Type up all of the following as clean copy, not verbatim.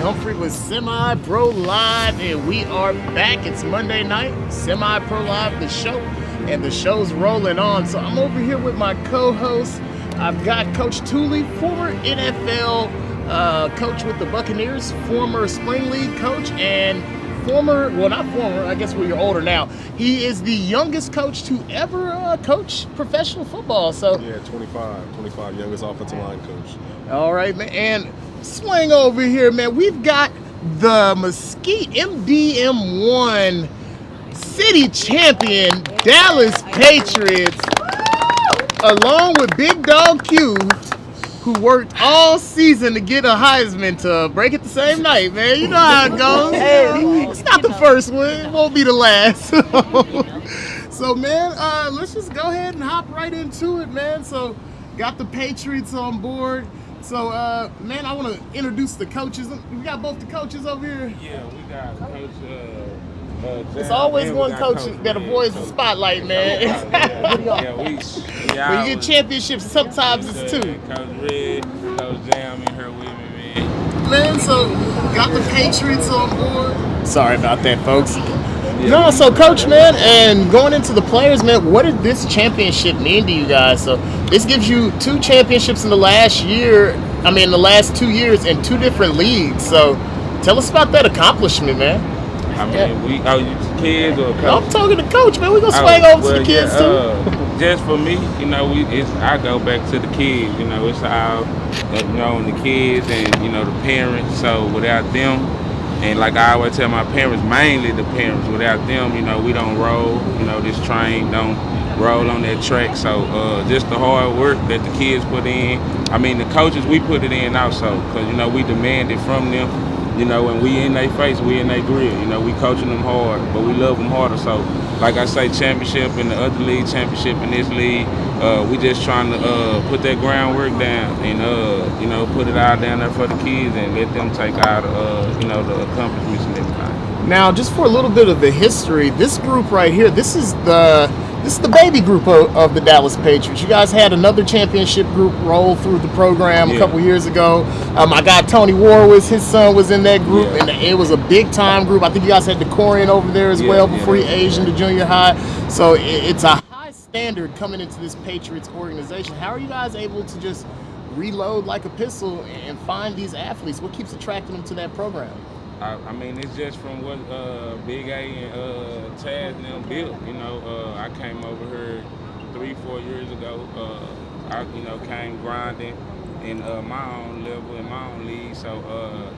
Humphrey with Semi-Pro Live, and we are back. It's Monday night, Semi-Pro Live, the show, and the show's rolling on. So I'm over here with my co-host. I've got Coach Tooley, former NFL coach with the Buccaneers, former Spring League coach, and I guess you're older now. He is the youngest coach to ever coach professional football. So yeah, 25, youngest offensive line coach. All right, man, and swing over here, man. We've got the Mesquite MDM1 city champion Dallas Patriots, along with Big Dog Q, who worked all season to get a Heisman to break it the same night, man. You know how it goes. It's not the first one. It won't be the last. So, man, let's just go ahead and hop right into it, man. So, got the Patriots on board. So, man, I want to introduce the coaches. We got both the coaches over here. Yeah, we got Coach. It's always one coach that avoids the spotlight, man. When you get championships, sometimes it's two. Coach Red, Coach Jam in here with me, man. Man, so got the Patriots on board. Sorry about that, folks. No, so Coach, man, and going into the players, man, what did this championship mean to you guys? So this gives you 2 championships in the last 2 years in 2 different leagues. So tell us about that accumplishment, man. I mean, you kids or coach? I'm talking to Coach, man. We're going to swing over to the kids, too. Just for me, I go back to the kids. It's all, the kids and, the parents. So without them, and like I always tell my parents, mainly the parents, without them, we don't roll. This train don't roll on that track. So just the hard work that the kids put in. I mean, the coaches, we put it in also because, we demand it from them. And we in their face, we in their grill. We coaching them hard, but we love them harder. So, like I say, championship in the other league, championship in this league, we just trying to put that groundwork down and, put it all down there for the kids and let them take out, the accomplishments and everything. Now, just for a little bit of the history, this group right here, this is the baby group of the Dallas Patriots. You guys had another championship group roll through the program a couple years ago. My guy Tony Warwick, his son was in that group, and it was a big-time group. I think you guys had DeCorian over there as well before he aged into junior high. So it's a high standard coming into this Patriots organization. How are you guys able to just reload like a pistol and find these athletes? What keeps attracting them to that program? I mean, it's just from what Big A and Taz and them built. I came over here 3-4 years ago. I came grinding in my own level, in my own league. So,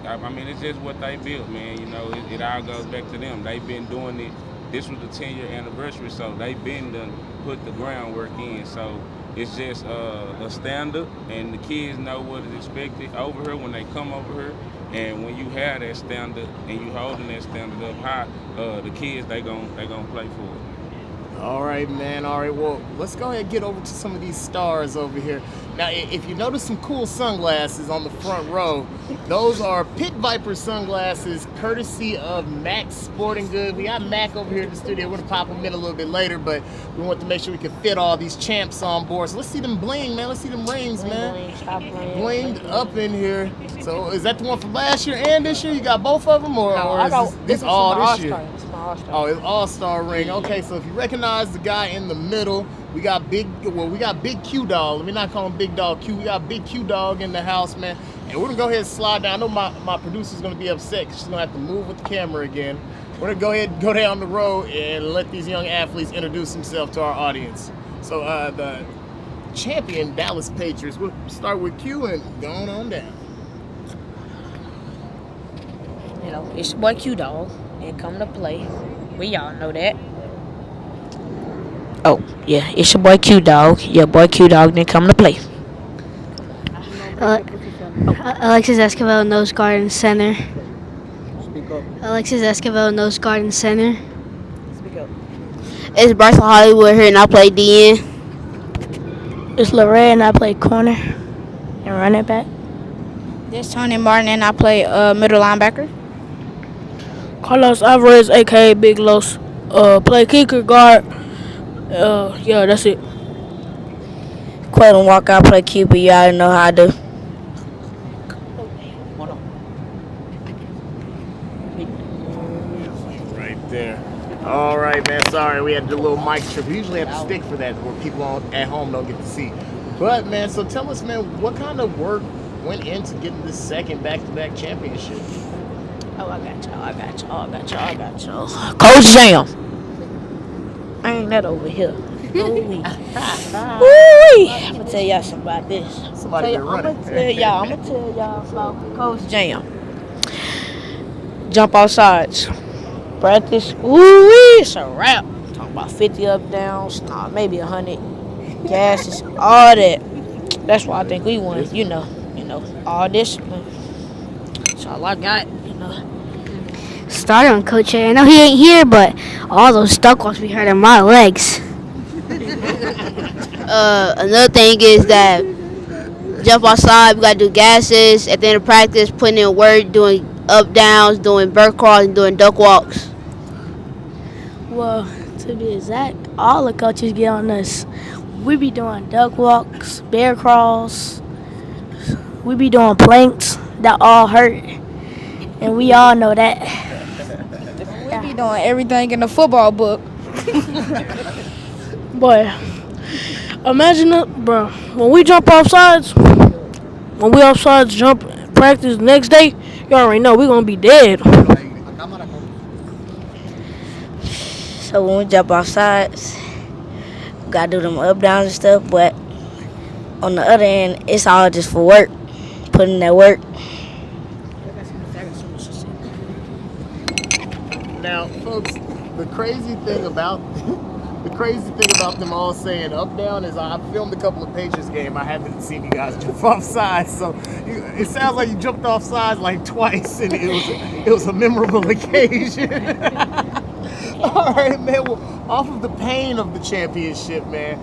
I mean, it's just what they built, man. It all goes back to them. They've been doing it. This was the 10-year anniversary, so they've been done put the groundwork in. So it's just a standard, and the kids know what is expected over here when they come over here. And when you have that standard and you holding that standard up high, the kids they gon' play for it. All right, man. All right. Well, let's go ahead and get over to some of these stars over here. Now, if you notice some cool sunglasses on the front row, those are Pit Viper sunglasses, courtesy of Mac Sporting Goods. We got Mac over here in the studio. We're gonna pop them in a little bit later, but we want to make sure we can fit all these champs on board. So let's see them bling, man. Let's see them rings, man. Blinged up in here. So is that the one from last year and this year? You got both of them, or is this all this year? Oh, it's All-Star ring. Okay, so if you recognize the guy in the middle, we got Big Q Dog. Let me not call him Big Dog Q. We got Big Q Dog in the house, man. And we're gonna go ahead and slide down. I know my producer's gonna be upset because she's gonna have to move with the camera again. We're gonna go ahead and go down the road and let these young athletes introduce themselves to our audience. So the champion Dallas Patriots. We'll start with Q and going on down. It's your boy Q Dog and come to play. We all know that. Oh, yeah, it's your boy Q Dog. Your boy Q Dog didn't come to play. Alexis Esquivel, nose guard and center. Speak up. Alexis Esquivel, nose guard and center. Speak up. It's Bryson Hollywood here, and I play DN. It's Lorraine, and I play corner and running back. This Tony Martin, and I play middle linebacker. Carlos Alvarez, a.k.a. Big Los, play kicker guard. Yeah, that's it. Quaylon Walker, I play QB. Y'all know how I do. All right, man. Sorry, we had to do a little mic trip. We usually have to stick for that where people at home don't get to see. But, man, so tell us, man, what kind of work went into getting this second back-to-back championship? Oh, I got y'all. Coach Jam. Ain't that over here? Ooh-wee. Woo-wee. I'm going to tell y'all something about this. Somebody been running. I'm going to tell y'all about Coach Jam. Jump off sides. Practice. Ooh-wee. It's a wrap. Talking about 50 up, downs. Nah, maybe 100. Gasses. All that. That's why I think we won. You know, all discipline. That's all I got, Started on Coach A. I know he ain't here, but all those stuck ones be hurting my legs. Another thing is that jump outside, we gotta do gases at the end of practice, putting in work, doing up downs, doing bird crawls, and doing duck walks. Well, to be exact, all the coaches get on us. We be doing duck walks, bear crawls. We be doing planks that all hurt, and we all know that. We be doing everything in the football book. Boy, imagine it, bro. When we jump off sides, jump practice the next day, you already know we gonna be dead. So when we jump off sides, we gotta do them up downs and stuff. But on the other end, it's all just for work, putting in that work. Now, folks, the crazy thing about them all saying up down is I filmed a couple of Patriots games. I haven't seen you guys jump off sides, so it sounds like you jumped off sides like twice, and it was a memorable occasion. All right, man. Well, off of the pain of the championship, man,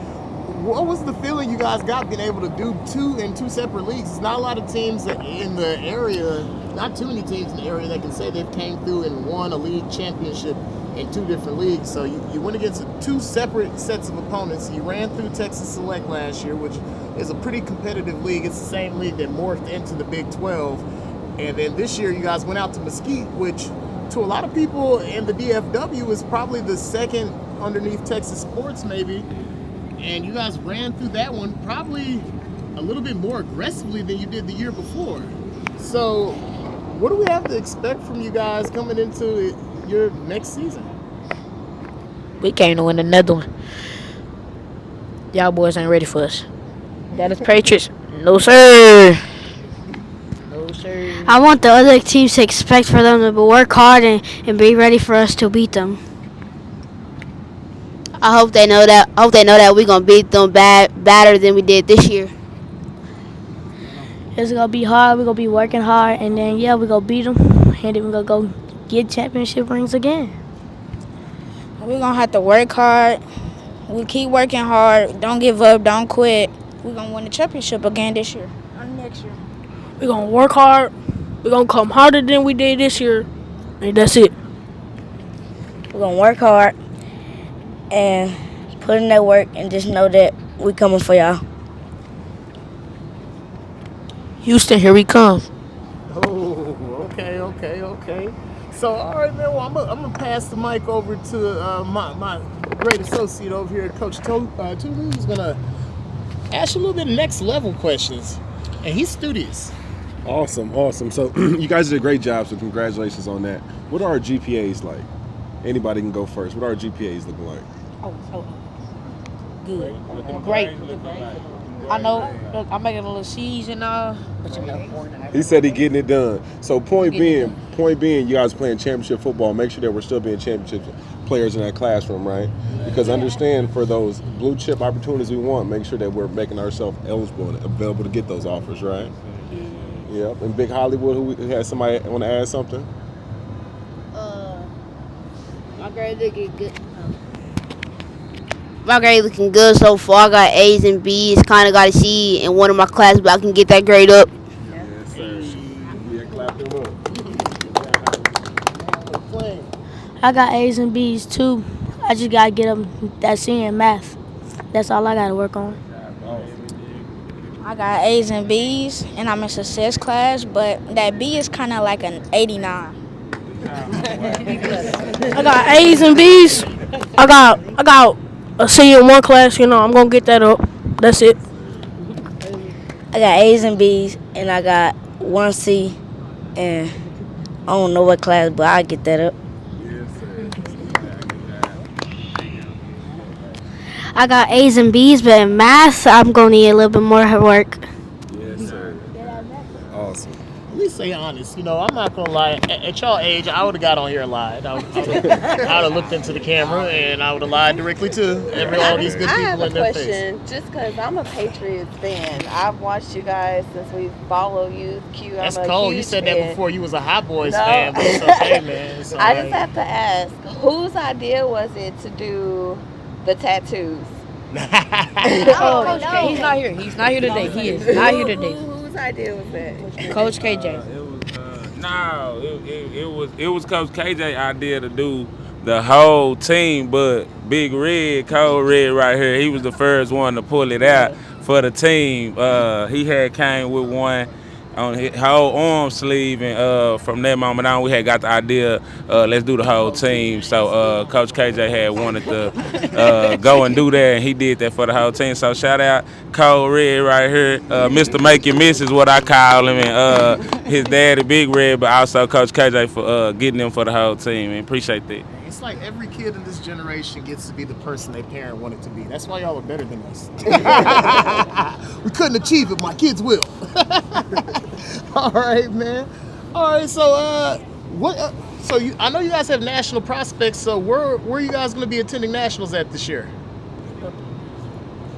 what was the feeling you guys got being able to do two separate leagues? There's not a lot of teams in the area, not too many teams in the area that can say they've came through and won a league championship in two different leagues. So you went against two separate sets of opponents. You ran through Texas Select last year, which is a pretty competitive league. It's the same league that morphed into the Big 12. And then this year you guys went out to Mesquite, which to a lot of people in the DFW is probably the second underneath Texas sports maybe. And you guys ran through that one probably a little bit more aggressively than you did the year before. So what do we have to expect from you guys coming into your next season? We came to win another one. Y'all boys ain't ready for us. That is Patriots. No, sir. No, sir. I want the other teams to expect for them to work hard and be ready for us to beat them. I hope they know that. We're gonna beat them better than we did this year. It's gonna be hard. We're gonna be working hard, and then we're gonna beat them, and then we're gonna go get championship rings again. We're gonna have to work hard. We keep working hard. Don't give up. Don't quit. We're gonna win the championship again this year or next year. We're gonna work hard. We're gonna come harder than we did this year, and that's it. We're gonna work hard and put in that work, and just know that we coming for y'all. Houston, here we come. Oh, okay. So, all right, man. Well, I'm gonna pass the mic over to my great associate over here, Coach Tulu, who's gonna ask you a little bit of next level questions, and he's studious. Awesome. So you guys did a great job, so congratulations on that. What are our GPAs like? Anybody can go first. What are our GPAs looking like? Good. Great. I know I'm making a little C's and all, but He said he getting it done. So point being, you guys playing championship football. Make sure that we're still being championship players in that classroom, right? Because understand, for those blue chip opportunities we want, make sure that we're making ourselves eligible and available to get those offers, right? Yep. And Big Hollywood, who has somebody want to add something? My grade looking good so far. I got A's and B's. Kind of got a C in one of my classes, but I can get that grade up. Yes, sir. Yeah, clap them up. I got A's and B's too. I just gotta get them that C in math. That's all I gotta work on. I got A's and B's, and I'm in success class, but that B is kind of like an 89. I got A's and B's. I got a C in one class. I'm gonna get that up. That's it. I got A's and B's, and I got 1C, and I don't know what class, but I'll get that up. I got A's and B's, but in math, I'm going to need a little bit more work. Yes, sir. Awesome. At least say honest. I'm not gonna lie. At y'all age, I would have got on here and lied. I would have looked into the camera and I would have lied directly to all these good people in their face. I have a question, just because I'm a Patriots fan. I've watched you guys since we follow you. That's I'm a cold. huge You said fan. that before you was a Hot Boys No. fan, but it's okay, man. It's all I right. just have to ask, whose idea was it to do the tattoos? Coach K, he's not here. He's not here today. He is not here today. Whose idea was that? Coach KJ. It was Coach KJ idea to do the whole team, but Big Red, Cold Red right here, he was the first one to pull it out for the team. He had came with one on his whole arm sleeve, and from that moment on, we had got the idea, let's do the whole team. So Coach KJ had wanted to go and do that, and he did that for the whole team. So shout out Cold Red right here, Mr. Make You Miss is what I call him, and his daddy Big Red, but also Coach KJ for getting them for the whole team, and appreciate that. It's like every kid in this generation gets to be the person their parent wanted to be. That's why y'all are better than us. We couldn't achieve it. My kids will. All right, man. All right, so what? I know you guys have national prospects. So where are you guys going to be attending nationals at this year?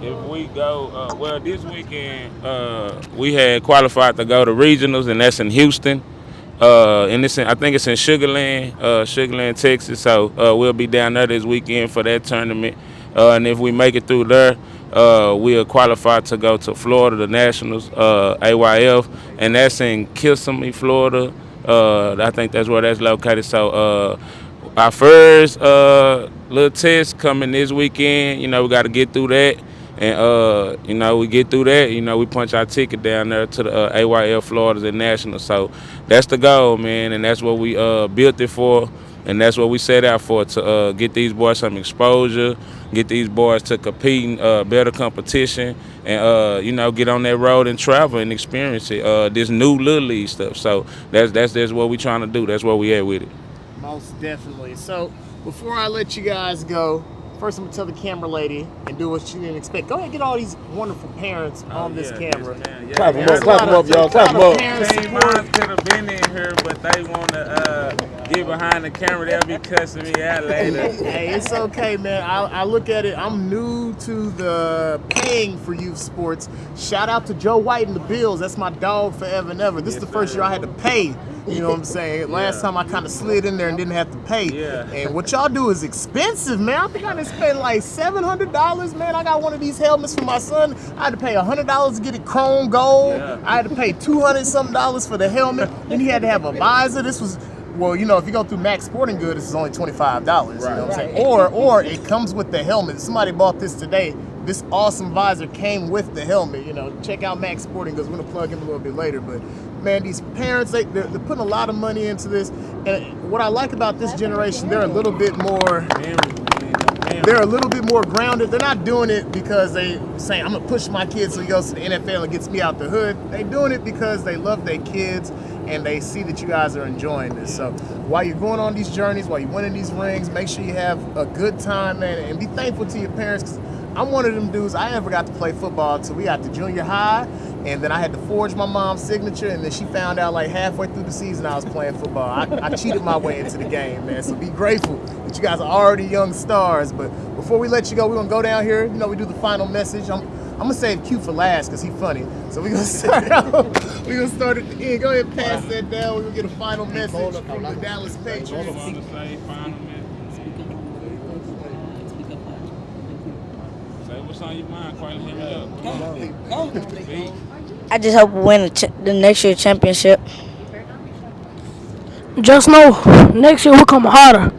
If we go, this weekend we had qualified to go to regionals, and that's in Houston. And I think it's in Sugarland, Texas. So we'll be down there this weekend for that tournament. And if we make it through there, we'll qualify to go to Florida, the Nationals, AYF, and that's in Kissimmee, Florida. I think that's where that's located. So our first little test coming this weekend. We got to get through that. And, we get through that, we punch our ticket down there to the AYL Florida's and Nationals. So that's the goal, man, and that's what we built it for, and that's what we set out for, to get these boys some exposure, get these boys to compete in better competition, and, get on that road and travel and experience it, this new Little League stuff. So that's what we trying to do. That's where we at with it. Most definitely. So before I let you guys go, first, I'm going to tell the camera lady and do what she didn't expect. Go ahead and get all these wonderful parents on this camera. Clap them up, y'all. Clap them up. Team moms could have been in here, but they want to get behind the camera. They'll be cussing me out later. Hey, it's okay, man. I look at it. I'm new to the paying for youth sports. Shout out to Joe White and the Bills. That's my dog forever and ever. This is the first year I had to pay. You know what I'm saying? Last time I kind of slid in there and didn't have to pay. Yeah. And what y'all do is expensive, man. I think I done spent like $700, man. I got one of these helmets for my son. I had to pay $100 to get it chrome gold. Yeah. I had to pay $200-something for the helmet. Then he had to have a visor. This was, well, if you go through Max Sporting Goods, this is only $25. You know what I'm saying? Or it comes with the helmet. Somebody bought this today. This awesome visor came with the helmet. Check out Max Sporting Goods. We're gonna plug him a little bit later, but man, these parents, they're putting a lot of money into this. And what I like about this generation, they're a little bit more grounded. They're not doing it because they saying, I'm gonna push my kid so he goes to the NFL and gets me out the hood. They're doing it because they love their kids and they see that you guys are enjoying this. So while you're going on these journeys, while you're winning these rings, make sure you have a good time, man, and be thankful to your parents. 'Cause I'm one of them dudes, I never got to play football until we got to junior high, and then I had to forge my mom's signature, and then she found out like halfway through the season I was playing football. I cheated my way into the game, man, so be grateful that you guys are already young stars. But before we let you go, we're going to go down here. We do the final message. I'm going to save Q for last because he's funny. So we're going to start out. We're going to start at the end. Go ahead and pass that down. We're going to get a final message from the Dallas Patriots. What's on your mind? Quite hit me up. I just hope we win the next year championship. Just know, next year we're coming harder.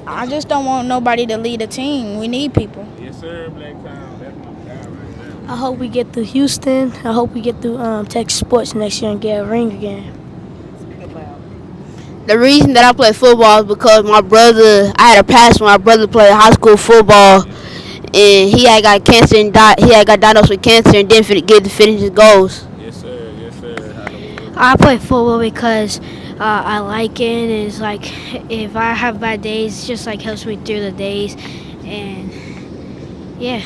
I just don't want nobody to lead a team. We need people. Yes, sir, Black Town. That's my guy right there. I hope we get through Houston. I hope we get through Texas sports next year and get a ring again. The reason that I play football is because I had a past when my brother played high school football, and he had got cancer and he had got diagnosed with cancer and didn't get to finish his goals. Yes, sir. Yes, sir. Hollywood. I play football because I like it. And it's like if I have bad days, it just like helps me through the days, and yeah.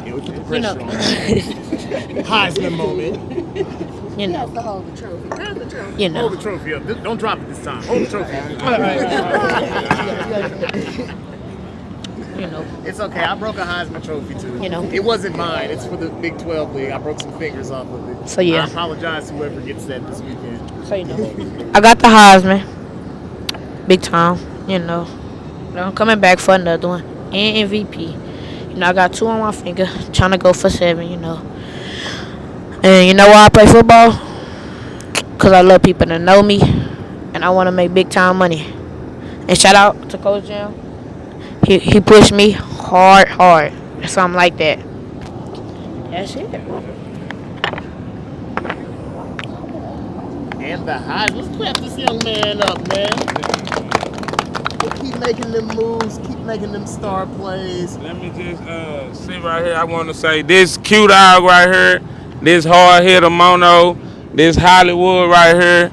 Yeah, we put the pressure on. Heisman moment. You know. To hold the trophy. Grab the trophy. You know. Hold the trophy up. Don't drop it this time. Hold the trophy. You know. It's okay. I broke a Heisman trophy too. You know. It wasn't mine. It's for the Big 12 league. I broke some fingers off of it. So, yeah. I apologize to whoever gets that this weekend. So you know. I got the Heisman. Big time. You know. I'm coming back for another one. And MVP. You know, I got 2 on my finger. Trying to go for 7, you know. And you know why I play football? Because I love people to know me. And I want to make big time money. And shout out to Coach Jim. He pushed me hard. Something like that. That's it. And the Heisman. Let's clap this young man up, man. Keep making them moves. Keep making them star plays. Let me just see right here. I want to say this cute dog right here, this hard hitter Mono, this Hollywood right here.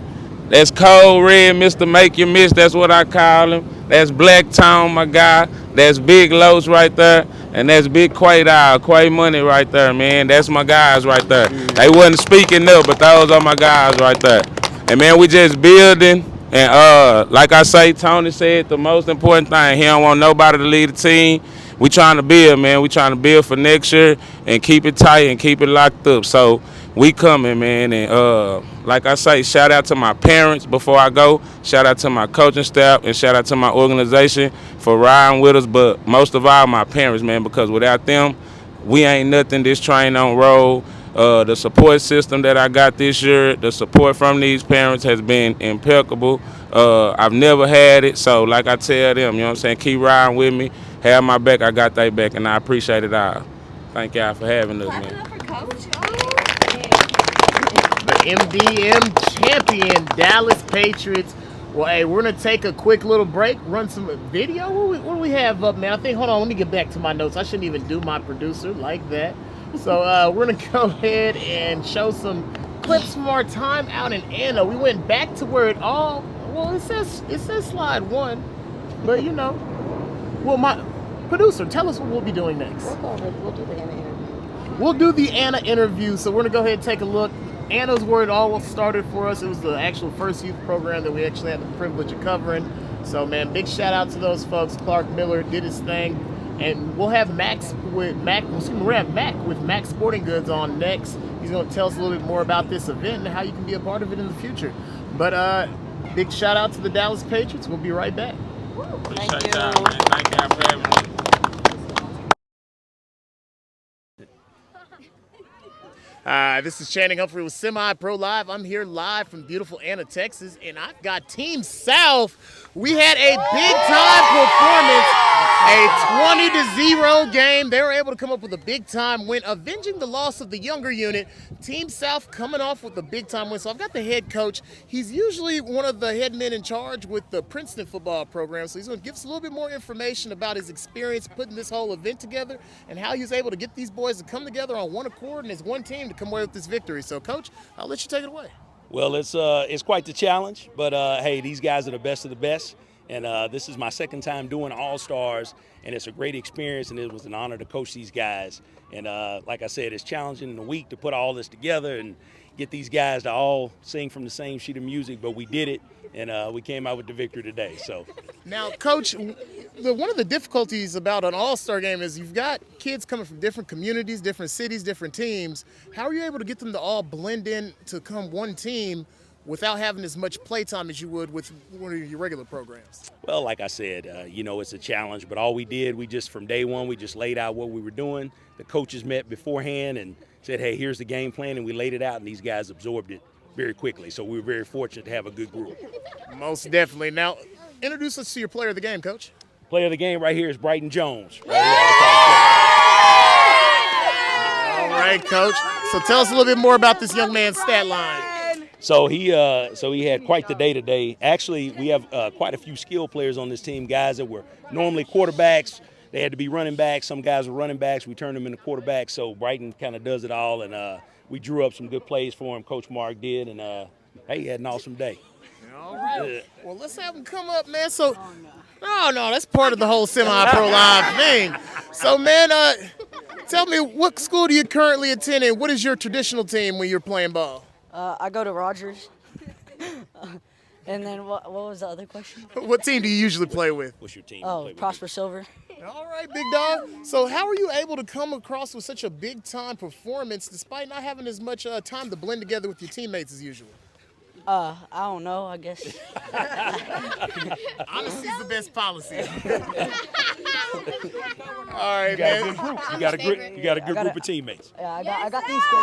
That's Cold Red, Mr. Make You Miss. That's what I call him. That's Black Tone, my guy. That's Big Los right there. And that's Big Quay Dog, Quay Money right there, man. That's my guys right there. They wasn't speaking up, but those are my guys right there. And, man, we just building. And, like I say, Tony said, the most important thing, he don't want nobody to lead the team. We trying to build, man. We trying to build for next year and keep it tight and keep it locked up. So we coming, man. And, like I say, shout out to my parents before I go. Shout out to my coaching staff and shout out to my organization for riding with us. But most of all, my parents, man, because without them, we ain't nothing. This train don't roll. The support system that I got this year, the support from these parents has been impeccable. I've never had it. So like I tell them, you know what I'm saying, keep riding with me. Have my back, I got their back, and I appreciate it all. Thank y'all for having us, man. The MDM champion, Dallas Patriots. Well, hey, we're going to take a quick little break, run some video. What do we have up, man? I think, hold on, let me get back to my notes. I shouldn't even do my producer like that. So we're going to go ahead and show some clips from our time out in Anna. We went back to where it all, well, it says slide 1, but you know. Well, my producer, tell us what we'll be doing next. We'll do the Anna interview. We'll do the Anna interview, so we're going to go ahead and take a look. Anna's where it all started for us. It was the actual first youth program that we actually had the privilege of covering. So, man, big shout out to those folks. Clark Miller did his thing. And we'll have Mac with Mac Sporting Goods on next. He's going to tell us a little bit more about this event and how you can be a part of it in the future. But big shout out to the Dallas Patriots. We'll be right back. Thank you. Y'all, man. Thank y'all for having me. This is Channing Humphrey with Semi-Pro Live. I'm here live from beautiful Anna, Texas, and I've got Team South. We had a big-time performance, a 20-0 game. They were able to come up with a big-time win, avenging the loss of the younger unit. Team South coming off with a big-time win. So I've got the head coach. He's usually one of the head men in charge with the Princeton football program, so he's going to give us a little bit more information about his experience putting this whole event together and how he was able to get these boys to come together on one accord and as one team to come away with this victory. So, Coach, I'll let you take it away. Well, it's quite the challenge, but hey, these guys are the best of the best, and this is my second time doing All-Stars, and it's a great experience, and it was an honor to coach these guys. And like I said, it's challenging in a week to put all this together and get these guys to all sing from the same sheet of music, but we did it, and we came out with the victory today. So now, Coach, one of the difficulties about an all-star game is you've got kids coming from different communities, different cities, different teams. How are you able to get them to all blend in to come one team without having as much playtime as you would with one of your regular programs? Well, like I said, it's a challenge, but all we did, from day one, we just laid out what we were doing. The coaches met beforehand and said, hey, here's the game plan, and we laid it out, and these guys absorbed it very quickly. So we were very fortunate to have a good group. Most definitely. Now, introduce us to your player of the game, Coach. Player of the game right here is Brighton Jones. All right, Coach. So tell us a little bit more about this young man's stat line. So he had quite the day today. Actually, we have quite a few skill players on this team, guys that were normally quarterbacks. They had to be running backs. Some guys were running backs. We turned them into quarterbacks. So Brighton kind of does it all, and we drew up some good plays for him. Coach Mark did, and hey, he had an awesome day. All right. Well, let's have him come up, man. So, no, that's part of the whole semi-pro live thing. So, man, tell me, what school do you currently attend, and what is your traditional team when you're playing ball? I go to Rogers. And then what was the other question? What team do you usually play with? What's your team? Oh, Prosper Silver. All right, big dog. So how are you able to come across with such a big-time performance despite not having as much time to blend together with your teammates as usual? I don't know, I guess. Honesty is the best policy. All right, You got a good group. You got a good group of teammates. Yeah, I got these kids.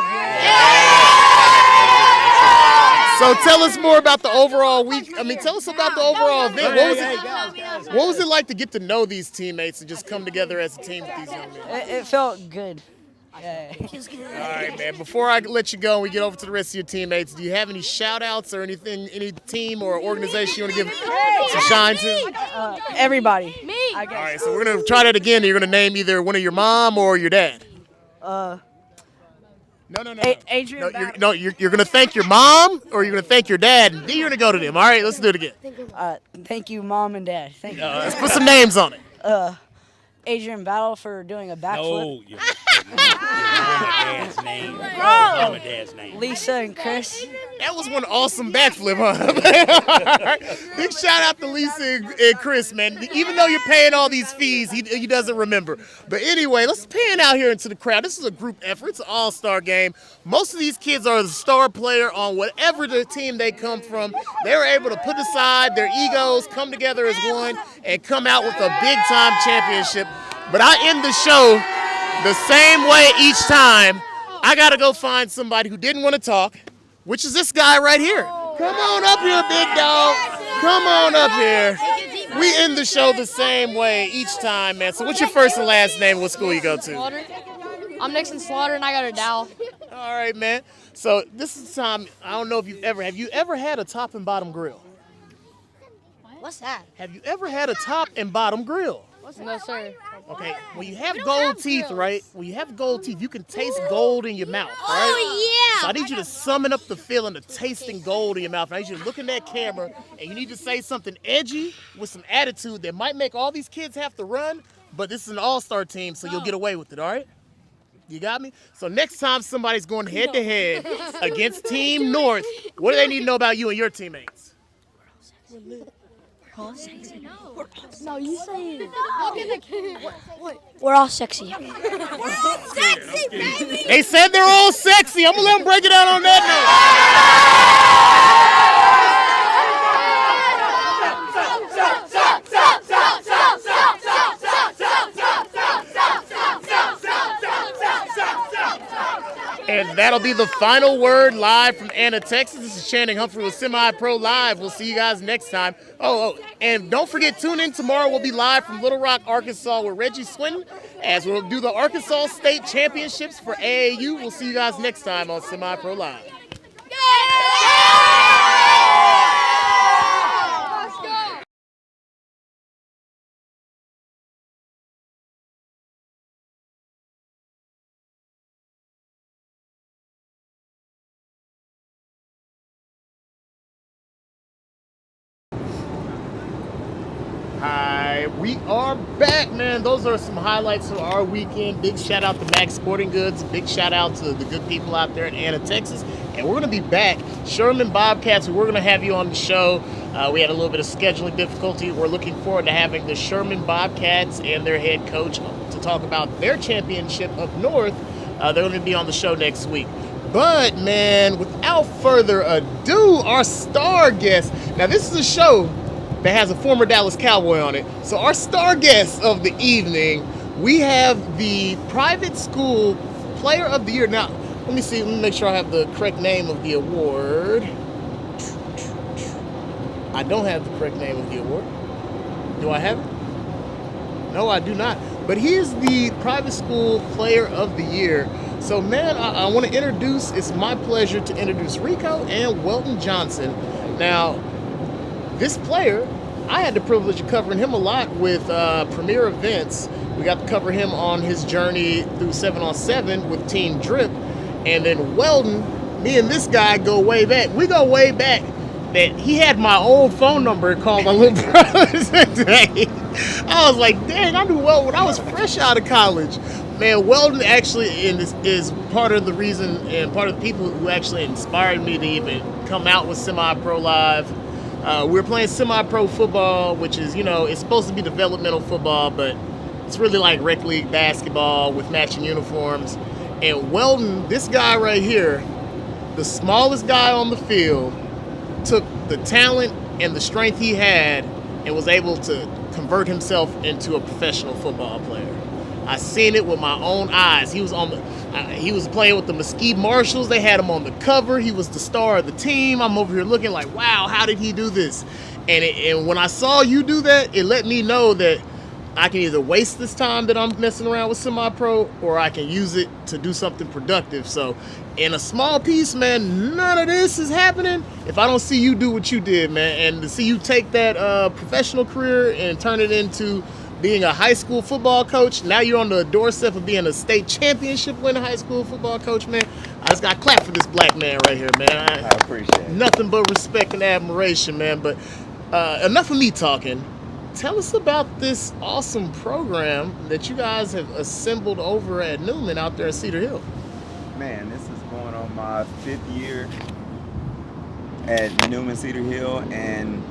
So tell us more about the overall week. Tell us about the overall event. What was it like to get to know these teammates and just come together as a team with these young men? It felt good. Yeah. All right, man. Before I let you go and we get over to the rest of your teammates, do you have any shout-outs or anything, any team or organization you want to give some shine to? Everybody. Me. All right, so we're going to try that again. You're going to name either one of your mom or your dad. No. Adrian. You're going to thank your mom or you're going to thank your dad, and then you're going to go to them. All right, let's do it again. Thank you, Mom and Dad. Thank you. Let's put some names on it. Adrian Battle for doing a backflip. No, your mom and dad's name. Lisa and Chris. That was one awesome backflip, huh? Big shout out to Lisa and Chris, man. Even though you're paying all these fees, he doesn't remember. But anyway, let's pan out here into the crowd. This is a group effort. It's an all-star game. Most of these kids are the star player on whatever the team they come from. They were able to put aside their egos, come together as one, and come out with a big-time championship. But I end the show the same way each time. I got to go find somebody who didn't want to talk, which is this guy right here. Come on up here, big dog. Come on up here. We end the show the same way each time, man. So what's your first and last name? What school you go to? Slaughter. I'm Nixon Slaughter, and I got a Dow. All right, man. So this is the time, I don't know if have you ever had a top and bottom grill? What's that? Have you ever had a top and bottom grill? No, sir. Okay, when you have gold teeth, right? When you have gold teeth, you can taste gold in your mouth, right? Oh, yeah. So I need you to summon up the feeling of tasting gold in your mouth. I need you to look in that camera, and you need to say something edgy with some attitude that might make all these kids have to run, but this is an all-star team, so you'll get away with it, all right? You got me? So next time somebody's going head-to-head against Team North, what do they need to know about you and your teammates? We're all sexy. No, you say it. We're all sexy. Sexy, baby. They said they're all sexy. I'm going to let them break it out on that note. And that'll be the final word live from Anna, Texas. This is Channing Humphrey with Semi-Pro Live. We'll see you guys next time. And don't forget, tune in tomorrow. We'll be live from Little Rock, Arkansas with Reggie Swinton as we'll do the Arkansas State Championships for AAU. We'll see you guys next time on Semi-Pro Live. Hi, we are back, man. Those are some highlights of our weekend. Big shout out to Max Sporting Goods. Big shout out to the good people out there in Anna, Texas. And we're going to be back. Sherman Bobcats, we're going to have you on the show. We had a little bit of scheduling difficulty. We're looking forward to having the Sherman Bobcats and their head coach to talk about their championship up north. They're going to be on the show next week. But, man, without further ado, our star guest. Now, this is a show that has a former Dallas Cowboy on it. So our star guest of the evening, we have the private school player of the year. Now, let me make sure I have the correct name of the award. I don't have the correct name of the award. Do I have it? No, I do not. But he is the private school player of the year So, man, I want to introduce, it's my pleasure to introduce Rico and Welton Johnson. Now, this player, I had the privilege of covering him a lot with Premier Events. We got to cover him on his journey through 7-on-7 with Team Drip. And then Weldon, me and this guy go way back. We go way back that he had my old phone number and called my little brothers today. I was like, dang, I knew Weldon when I was fresh out of college. Man, Weldon actually is part of the reason and part of the people who actually inspired me to even come out with Semi-Pro Live. We were playing semi-pro football, which is, it's supposed to be developmental football, but it's really like rec league basketball with matching uniforms. And Weldon, this guy right here, the smallest guy on the field, took the talent and the strength he had and was able to convert himself into a professional football player. I seen it with my own eyes. He was he was playing with the Mesquite Marshals. They had him on the cover. He was the star of the team. I'm over here looking like, wow, how did he do this? And when I saw you do that, it let me know that I can either waste this time that I'm messing around with semi-pro, or I can use it to do something productive. So in a small piece, man, none of this is happening if I don't see you do what you did, man. And to see you take that professional career and turn it into being a high school football coach. Now you're on the doorstep of being a state championship winning high school football coach, man. I just got to clap for this black man right here, man. I appreciate it. Nothing but respect and admiration, man. But enough of me talking. Tell us about this awesome program that you guys have assembled over at Newman out there in Cedar Hill. Man, this is going on my 5th year at Newman Cedar Hill, and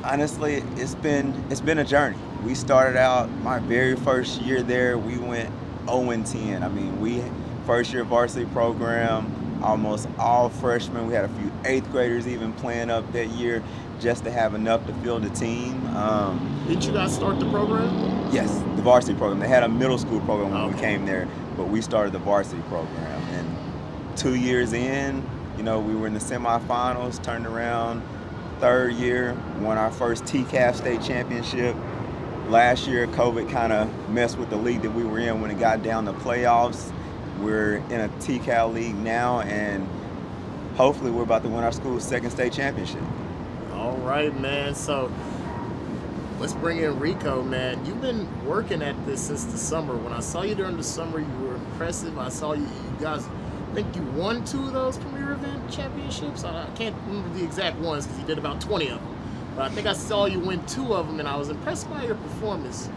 honestly, it's been a journey. We started out my very first year there. We went 0-10. I mean, we first year varsity program, almost all freshmen. We had a few 8th graders even playing up that year, just to have enough to field a team. Did you guys start the program? Yes, the varsity program. They had a middle school program when we came there, but we started the varsity program. And 2 years in, we were in the semifinals, turned around. 3rd year, won our first TCAF state championship. Last year, COVID kind of messed with the league that we were in when it got down to playoffs. We're in a TCAL league now, and hopefully we're about to win our school's 2nd state championship. All right, man. So let's bring in Rico, man. You've been working at this since the summer. When I saw you during the summer, you were impressive. I saw you guys, I think you won 2 of those Premier Event championships. I can't remember the exact ones because you did about 20 of them. But I think I saw you win 2 of them, and I was impressed by your performance.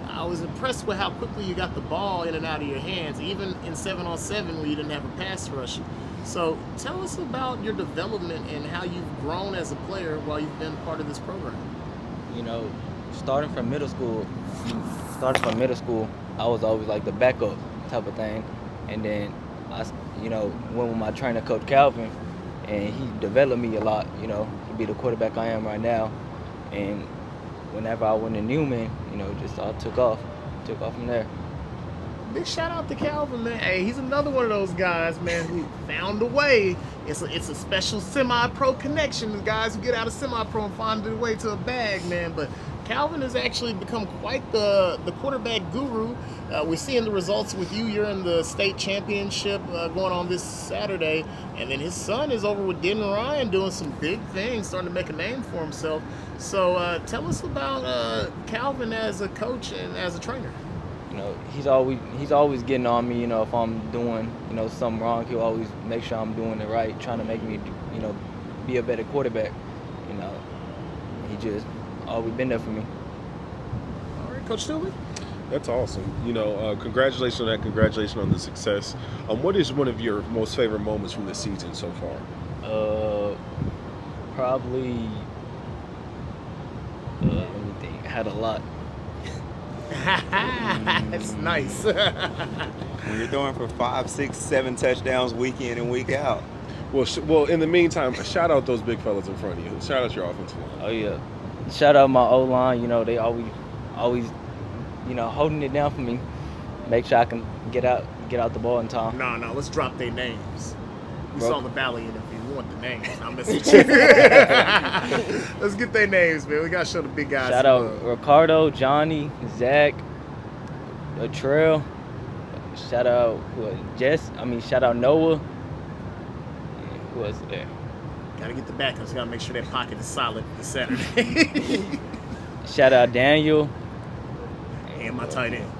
I was impressed with how quickly you got the ball in and out of your hands, even in 7-on-7 where you didn't have a pass rush. So tell us about your development and how you've grown as a player while you've been part of this program. Starting from middle school, I was always like the backup type of thing. And then I went with my trainer, Coach Calvin, and he developed me a lot, to be the quarterback I am right now. And whenever I went to Newman, just I took off from there. Big shout out to Calvin, man. Hey, he's another one of those guys, man, who found a way. It's a special semi-pro connection. The guys who get out of semi-pro and find their way to a bag, man. But Calvin has actually become quite the quarterback guru. We're seeing the results with you. You're in the state championship going on this Saturday. And then his son is over with Denton Ryan doing some big things, starting to make a name for himself. So tell us about Calvin as a coach and as a trainer. He's always getting on me, if I'm doing, something wrong. He'll always make sure I'm doing it right, trying to make me, be a better quarterback. He just always been there for me. All right, Coach Stewart. That's awesome. Congratulations on that. Congratulations on the success. What is one of your most favorite moments from the season so far? Probably, let me think. I had a lot. That's nice. When you're throwing for 5, 6, 7 touchdowns week in and week out. Well, in the meantime, shout out those big fellas in front of you. Shout out your offensive line. Oh yeah, shout out my O-line. They always, holding it down for me. Make sure I can get out the ball in time. No, let's drop their names. We saw the Valley interview. We want the names. I'm messing with you. Let's get their names, man. We got to show the big guys. Shout out Ricardo, Johnny, Zach, Trail. shout out shout out Noah. And who else there? Gotta get the backups. Gotta make sure that pocket is solid this Saturday. Shout out Daniel. And my tight end.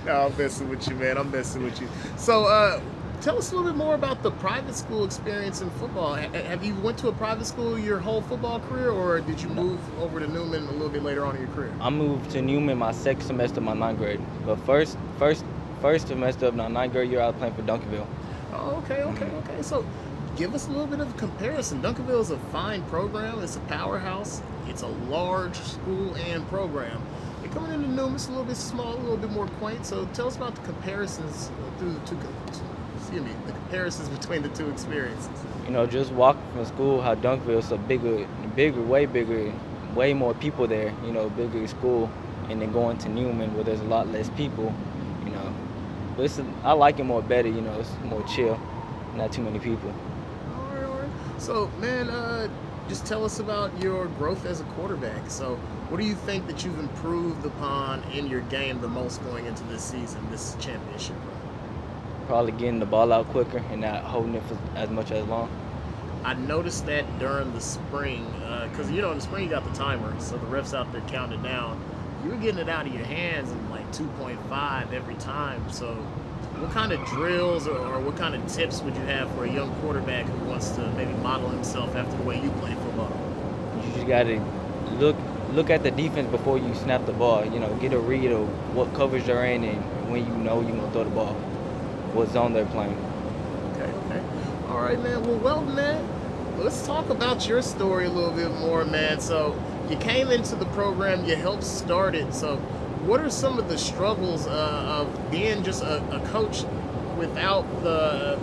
No, I'm messing with you, man. I'm messing with you. So, tell us a little bit more about the private school experience in football. Have you went to a private school your whole football career, or did you move over to Newman a little bit later on in your career? I moved to Newman my second semester of my ninth grade. But first semester of my ninth grade year, I was playing for Duncanville. Oh, okay. So, give us a little bit of a comparison. Duncanville is a fine program. It's a powerhouse. It's a large school and program. You're coming into Newman, it's a little bit small, a little bit more quaint. So, tell us about the comparisons through the two. The comparisons between the two experiences. You know, just walking from school, how Duncanville is a bigger, way more people there. You know, bigger school, and then going to Newman where there's a lot less people. You know, but I like it more better. You know, it's more chill, not too many people. All right. So, man, just tell us about your growth as a quarterback. So, what do you think that you've improved upon in your game the most going into this season, this championship run? Probably getting the ball out quicker and not holding it for as much as long. I noticed that during the spring, because in the spring you got the timer, so the refs out there counting down. You were getting it out of your hands in like 2.5 every time. So, what kind of drills or what kind of tips would you have for a young quarterback who wants to maybe model himself after the way you play football? You just got to look at the defense before you snap the ball. You know, get a read of what coverage they're in and when you know you're gonna throw the ball. What zone they're playing. Okay. All right, man. Well, man, let's talk about your story a little bit more, man. So you came into the program, you helped start it. So what are some of the struggles of being just a coach without the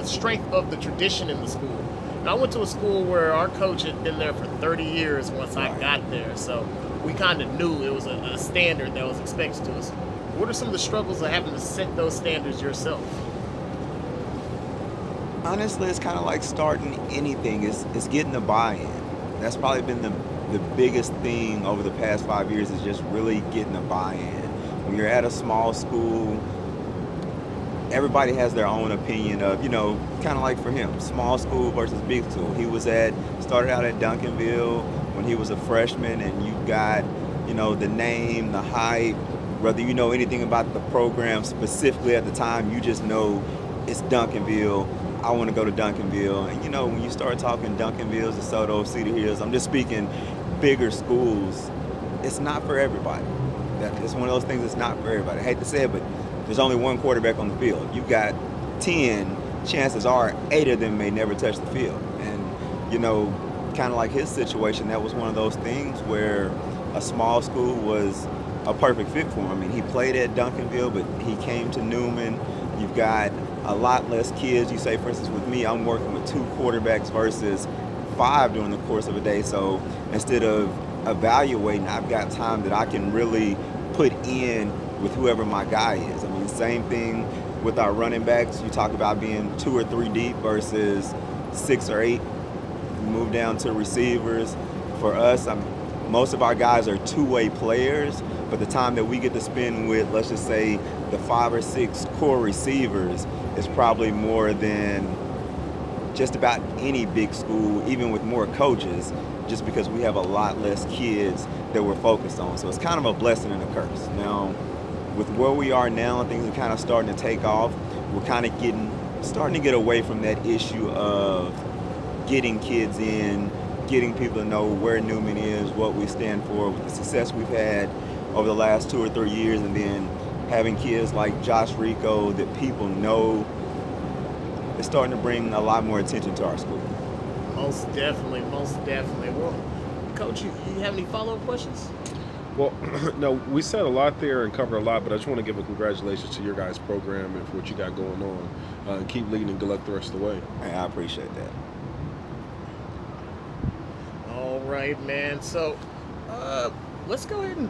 strength of the tradition in the school? And I went to a school where our coach had been there for 30 years once I got there. So we kind of knew it was a standard that was expected to us. What are some of the struggles of having to set those standards yourself? Honestly, it's kind of like starting anything. It's getting the buy-in. That's probably been the biggest thing over the past 5 years is just really getting the buy-in. When you're at a small school, everybody has their own opinion of, kind of like for him, small school versus big school. He started out at Duncanville when he was a freshman, and you got, the name, the hype. Whether you know anything about the program specifically at the time, you just know it's Duncanville. I want to go to Duncanville. And when you start talking Duncanvilles, DeSoto, Cedar Hills, I'm just speaking bigger schools, it's not for everybody. It's one of those things that's not for everybody. I hate to say it, but there's only one quarterback on the field. You've got 10, chances are 8 of them may never touch the field. And, kind of like his situation, that was one of those things where a small school was a perfect fit for him. I mean, he played at Duncanville, but he came to Newman. You've got a lot less kids. You say, for instance, with me, I'm working with 2 quarterbacks versus 5 during the course of a day. So instead of evaluating, I've got time that I can really put in with whoever my guy is. I mean, same thing with our running backs. You talk about being 2 or 3 deep versus 6 or 8. You move down to receivers. For us, most of our guys are two-way players, but the time that we get to spend with, let's just say, the 5 or 6 core receivers is probably more than just about any big school, even with more coaches, just because we have a lot less kids that we're focused on. So it's kind of a blessing and a curse. Now, with where we are now, things are kind of starting to take off. We're kind of starting to get away from that issue of getting kids in, getting people to know where Newman is, what we stand for, with the success we've had over the last 2 or 3 years, and then having kids like Josh Rico that people know, it's starting to bring a lot more attention to our school. Most definitely. Well, Coach, you have any follow-up questions? Well, no, we said a lot there and covered a lot, but I just want to give a congratulations to your guys' program and for what you got going on. And keep leading and good luck the rest of the way. Hey, I appreciate that. All right, man. So, let's go ahead and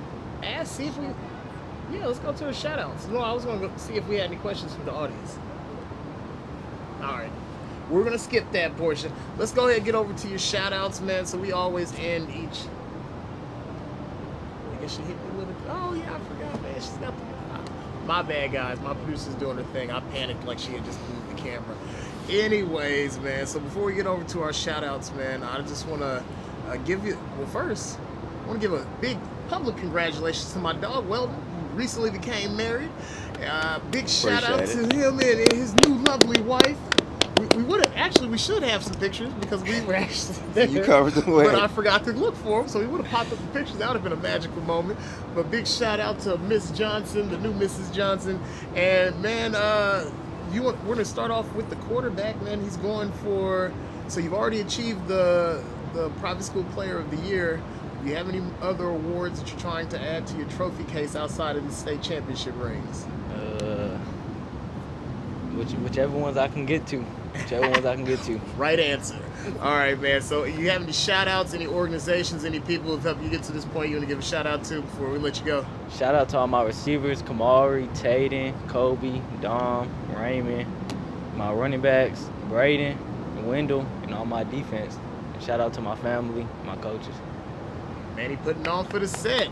let's go to the shout-outs. No, I was going to see if we had any questions from the audience. All right. We're going to skip that portion. Let's go ahead and get over to your shout-outs, man. So we always end each... guess she hit me with it. Oh yeah, I forgot, man. She's got the. My bad, guys. My producer's doing her thing. I panicked like she had just moved the camera. Anyways, man. So before we get over to our shout outs, man, I just want to give you. Well, first, I want to give a big public congratulations to my dog Weldon, who recently became married. Big shout out to him and his new lovely wife. We should have some pictures because we were actually there. You covered the way. But I forgot to look for them, so we would have popped up the pictures. That would have been a magical moment. But big shout out to Miss Johnson, the new Mrs. Johnson. And man, we're gonna start off with the quarterback, man. He's going for, so you've already achieved the private school player of the year. Do you have any other awards that you're trying to add to your trophy case outside of the state championship rings? Whichever ones I can get to. Right answer. All right, man. So you have any shout outs, any organizations, any people who've helped you get to this point you want to give a shout out to before we let you go? Shout out to all my receivers, Kamari, Taden, Kobe, Dom, Raymond, my running backs, Braden, Wendell, and all my defense. And shout out to my family, my coaches. Man, he putting on for the set.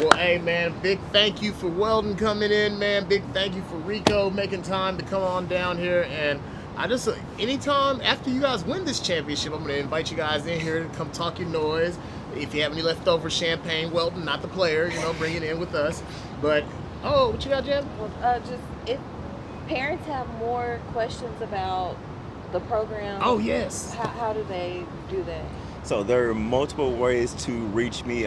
Well, hey, man, big thank you for Weldon coming in, man. Big thank you for Rico making time to come on down here. And I just, anytime after you guys win this championship, I'm going to invite you guys in here to come talk your noise. If you have any leftover champagne, Weldon, not the player, bring it in with us. But, what you got, Jen? Well, just if parents have more questions about the program. Oh, yes. How do they do that? So there are multiple ways to reach me.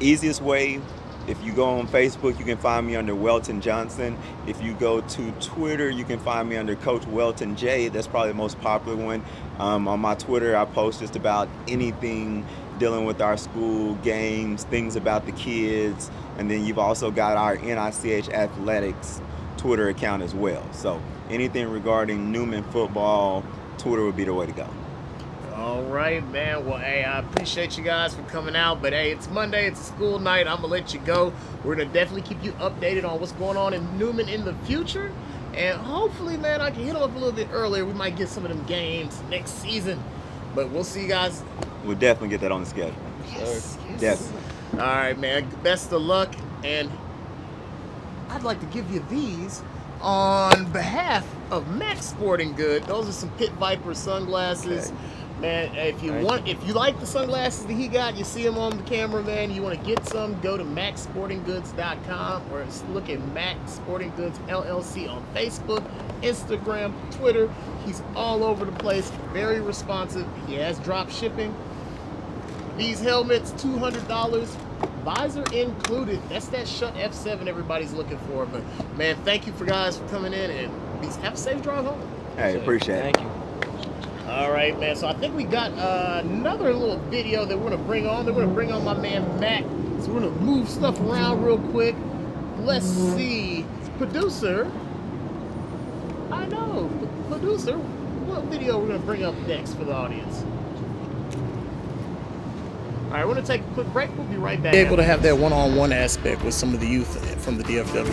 Easiest way, if you go on Facebook, you can find me under Welton Johnson. If you go to Twitter, you can find me under Coach Welton J. That's probably the most popular one. On my Twitter, I post just about anything dealing with our school, games, things about the kids. And then you've also got our NICH Athletics Twitter account as well. So anything regarding Newman football, Twitter would be the way to go. All right, man. Well, hey, I appreciate you guys for coming out. But, hey, it's Monday. It's a school night. I'm going to let you go. We're going to definitely keep you updated on what's going on in Newman in the future. And hopefully, man, I can hit them up a little bit earlier. We might get some of them games next season. But we'll see you guys. We'll definitely get that on the schedule. Yes. Definitely. All right, man. Best of luck. And I'd like to give you these on behalf of Max Sporting Goods. Those are some Pit Viper sunglasses. Okay. Man, if you like the sunglasses that he got, you see him on the camera, man, you want to get some, go to maxsportinggoods.com or look at Max Sporting Goods LLC on Facebook, Instagram, Twitter. He's all over the place, very responsive. He has drop shipping. These helmets, $200, visor included. That's that Shut F7 everybody's looking for. But, man, thank you for guys for coming in, and have a safe drive home. Hey, appreciate it. Thank you. All right, man. So I think we got another little video that we're going to bring on. We're going to bring on my man, Mac. So we're going to move stuff around real quick. Let's see. Producer. I know. Producer, what video we're going to bring up next for the audience? All right, we're going to take a quick break. We'll be right back. Be able to have that one-on-one aspect with some of the youth from the DFW.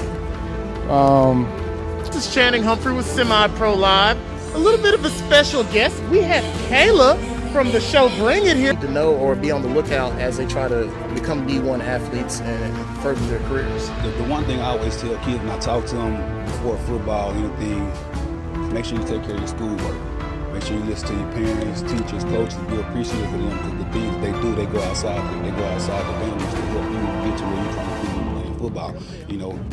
This is Channing Humphrey with Semi-Pro Live. A little bit of a special guest. We have Kayla from the show Bring It Here. To know or be on the lookout as they try to become D1 athletes and further their careers. The one thing I always tell kids when I talk to them before football, anything, make sure you take care of your schoolwork. Make sure you listen to your parents, teachers, coaches, be appreciative of them because the things they do, they go outside the boundaries to help you get to where you're trying to be playing football.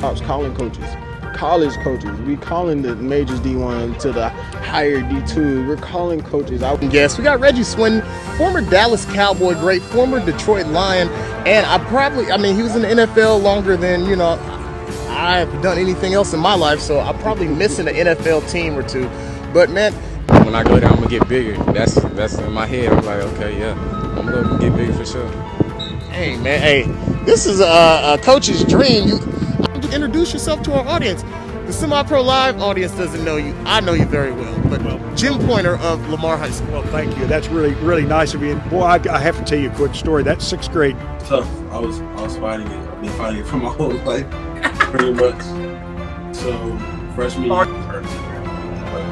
I was calling coaches. College coaches, we calling the majors D1 to the higher D2. We're calling coaches. Yes, we got Reggie Swinton, former Dallas Cowboy great, former Detroit Lion, and he was in the NFL longer than I've done anything else in my life, so I'm probably missing an NFL team or two. But man, when I go there, I'm gonna get bigger. That's in my head. I'm like, okay, yeah, I'm gonna get bigger for sure. Hey man, this is a coach's dream. Introduce yourself to our audience. The Semi-Pro Live audience doesn't know you. I know you very well, but Jim Pointer of Lamar High School. Well, thank you. That's really, really nice of you. Boy, I have to tell you a quick story. That's sixth grade. Tough. I was fighting it. I've been fighting it for my whole life, pretty much. So freshman year.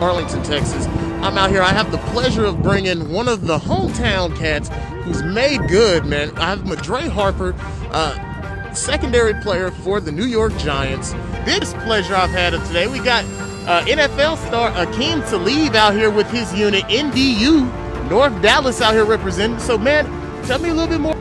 Arlington, Texas. I'm out here. I have the pleasure of bringing one of the hometown cats who's made good, man. I have Madre Harper, secondary player for the New York Giants. Biggest pleasure I've had of today. We got NFL star Akeem Talib out here with his unit, NDU, North Dallas out here representing. So, man, tell me a little bit more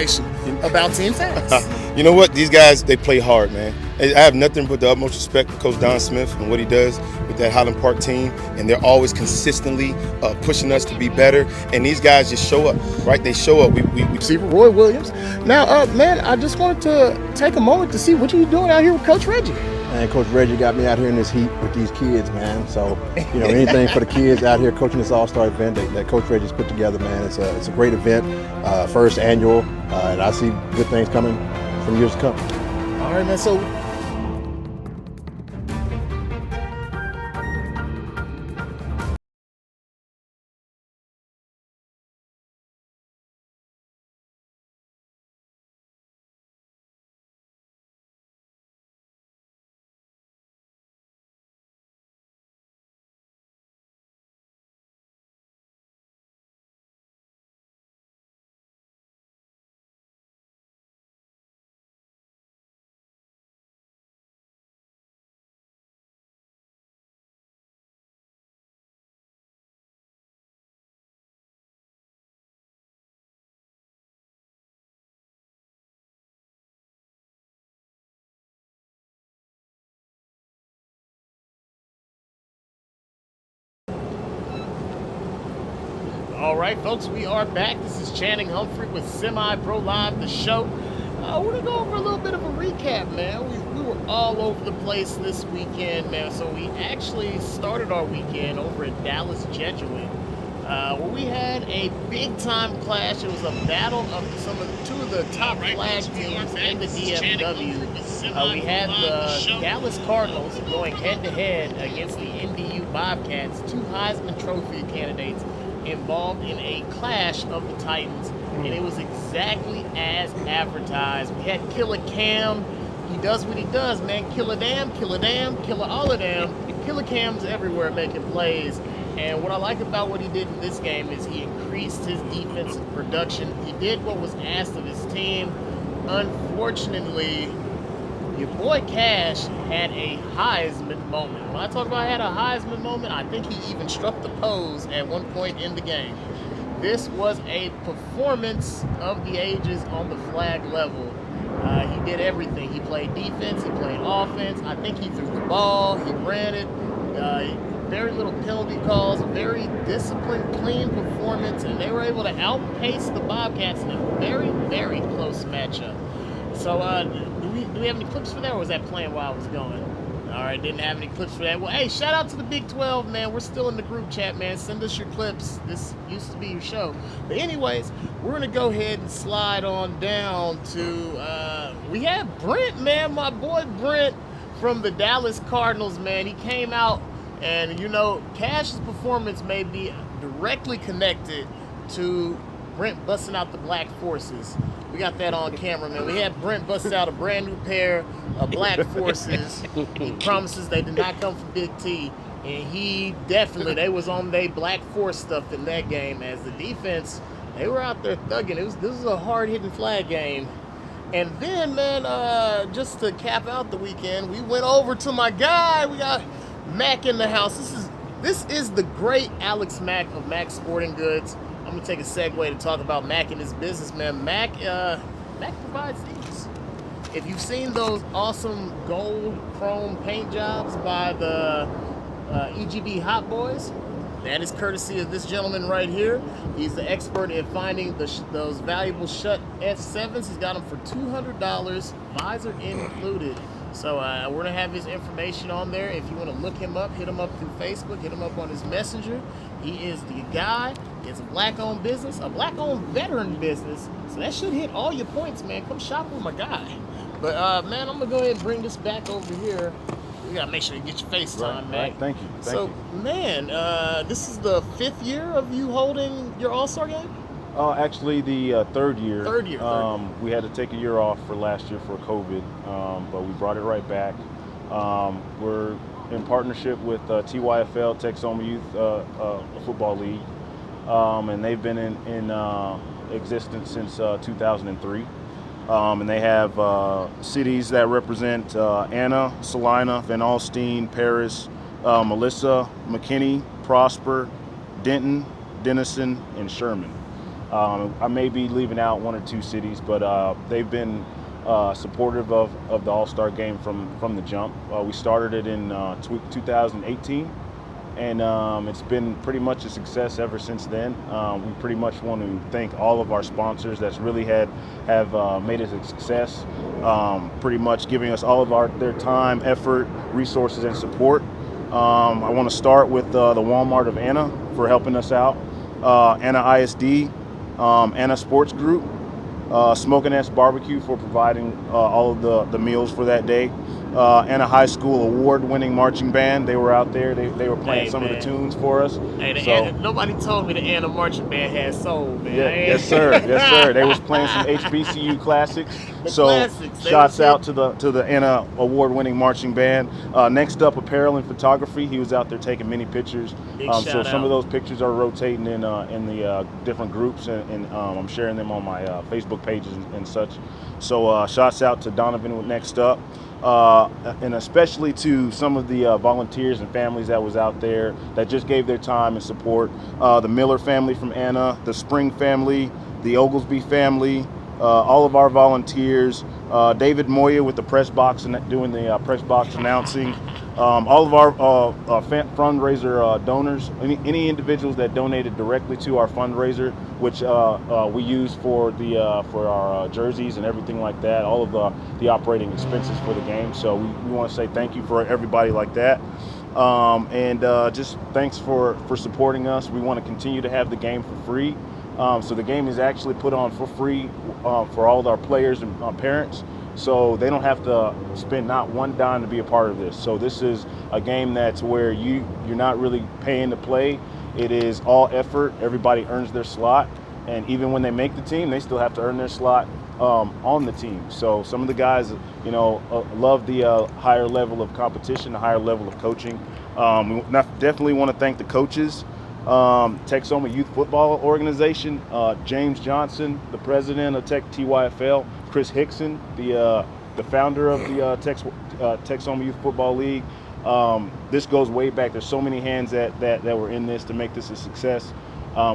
about Team Fans. You know what? These guys, they play hard, man. I have nothing but the utmost respect for Coach Don Smith and what he does with that Highland Park team, and they're always consistently pushing us to be better. And these guys just show up, right? They show up. We receiver Roy Williams. Now, man, I just wanted to take a moment to see what you doing out here with Coach Reggie. Man, Coach Reggie got me out here in this heat with these kids, man. So, you know, anything for the kids out here coaching this All-Star event that Coach Reggie's put together, man. It's a great event, first annual, and I see good things coming from years to come. All right, man. So, all right, folks, we are back. This is Channing Humphrey with Semi-Pro Live, the show. We're going to go over a little bit of a recap, man. We were all over the place this weekend, man. So we actually started our weekend over at Dallas Jesuit, where we had a big-time clash. It was a battle of two of the top flag teams in the DFW. We had the Dallas Cardinals going head-to-head against the NDU Bobcats, two Heisman Trophy candidates involved in a clash of the Titans, and it was exactly as advertised. We had Killer Cam. He does what he does, man. Killer Dam, Killer all of them. Killer Cam's everywhere making plays. And what I like about what he did in this game is he increased his defensive production. He did what was asked of his team. Unfortunately, your boy Cash had a Heisman moment. When I talk about had a Heisman moment, I think he even struck the pose at one point in the game. This was a performance of the ages on the flag level. He did everything. He played defense, he played offense. I think he threw the ball, he ran it. Very little penalty calls, a very disciplined, clean performance, and they were able to outpace the Bobcats in a very, very close matchup. So, do we have any clips for that, or was that playing while I was going? All right, didn't have any clips for that. Well, hey, shout out to the Big 12, man. We're still in the group chat, man. Send us your clips. This used to be your show. But anyways, we're going to go ahead and slide on down to, we have Brent, man, my boy Brent from the Dallas Cardinals, man. He came out, and, you know, Cash's performance may be directly connected to Brent busting out the Black Forces. We got that on camera, man. We had Brent bust out a brand new pair of Black Forces. He promises they did not come from Big T. And he definitely, they was on their Black Force stuff in that game. As the defense, they were out there thugging. This was a hard-hitting flag game. And then, man, just to cap out the weekend, we went over to my guy. We got Mac in the house. This is the great Alex Mack of Mack Sporting Goods. I'm gonna take a segue to talk about Mac and his business, man. Mac provides these. If you've seen those awesome gold chrome paint jobs by the EGB Hot Boys, that is courtesy of this gentleman right here. He's the expert at finding those valuable shut F7s. He's got them for $200, visor included. So we're going to have his information on there. If you want to look him up, hit him up through Facebook, hit him up on his messenger. He is the guy. It's a black-owned business, a black-owned veteran business. So that should hit all your points, man. Come shop with my guy. But, man, I'm going to go ahead and bring this back over here. We got to make sure you get your FaceTime, man. Right. Thank you. Thank you. Man, this is the 5th year of you holding your All-Star game? Actually, the third year. Third year. We had to take a year off for last year for COVID, but we brought it right back. We're in partnership with TYFL, Texoma Youth Football League, and they've been in existence since 2003. And they have cities that represent Anna, Salina, Van Alstyne, Paris, Melissa, McKinney, Prosper, Denton, Denison, and Sherman. I may be leaving out one or two cities, but they've been supportive of the All-Star game from the jump. We started it in 2018, and it's been pretty much a success ever since then. We pretty much want to thank all of our sponsors that's really have made it a success, pretty much giving us all of their time, effort, resources, and support. I want to start with the Walmart of Anna for helping us out, Anna ISD, Anna Sports Group, Smoking S Barbecue for providing all of the meals for that day. Anna High School award-winning marching band. They were out there. They were playing some of the tunes for us. Hey, nobody told me the Anna marching band had soul, man. Yeah, yes, sir. Yes, sir. They was playing some HBCU classics. Classics. Shouts out to the Anna award-winning marching band. Next up, apparel and photography. He was out there taking many pictures. So some of those pictures are rotating in the different groups, and I'm sharing them on my Facebook pages and such. So shouts out to Donovan with Next Up. And especially to some of the volunteers and families that was out there that just gave their time and support. The Miller family from Anna, the Spring family, the Oglesby family, all of our volunteers, David Moya with the press box and doing the press box announcing, all of our fundraiser donors, any individuals that donated directly to our fundraiser, which we use for our jerseys and everything like that, all of the operating expenses for the game. So we want to say thank you for everybody like that. And just thanks for supporting us. We want to continue to have the game for free. So the game is actually put on for free for all of our players and parents. So they don't have to spend not one dime to be a part of this. So this is a game that's where you're not really paying to play. It is all effort. Everybody earns their slot. And even when they make the team, they still have to earn their slot on the team. So some of the guys, love the higher level of competition, the higher level of coaching. We definitely want to thank the coaches. Texoma Youth Football Organization, James Johnson, the president of TYFL, Chris Hickson, the founder of the Texoma Youth Football League. This goes way back. There's so many hands that were in this to make this a success.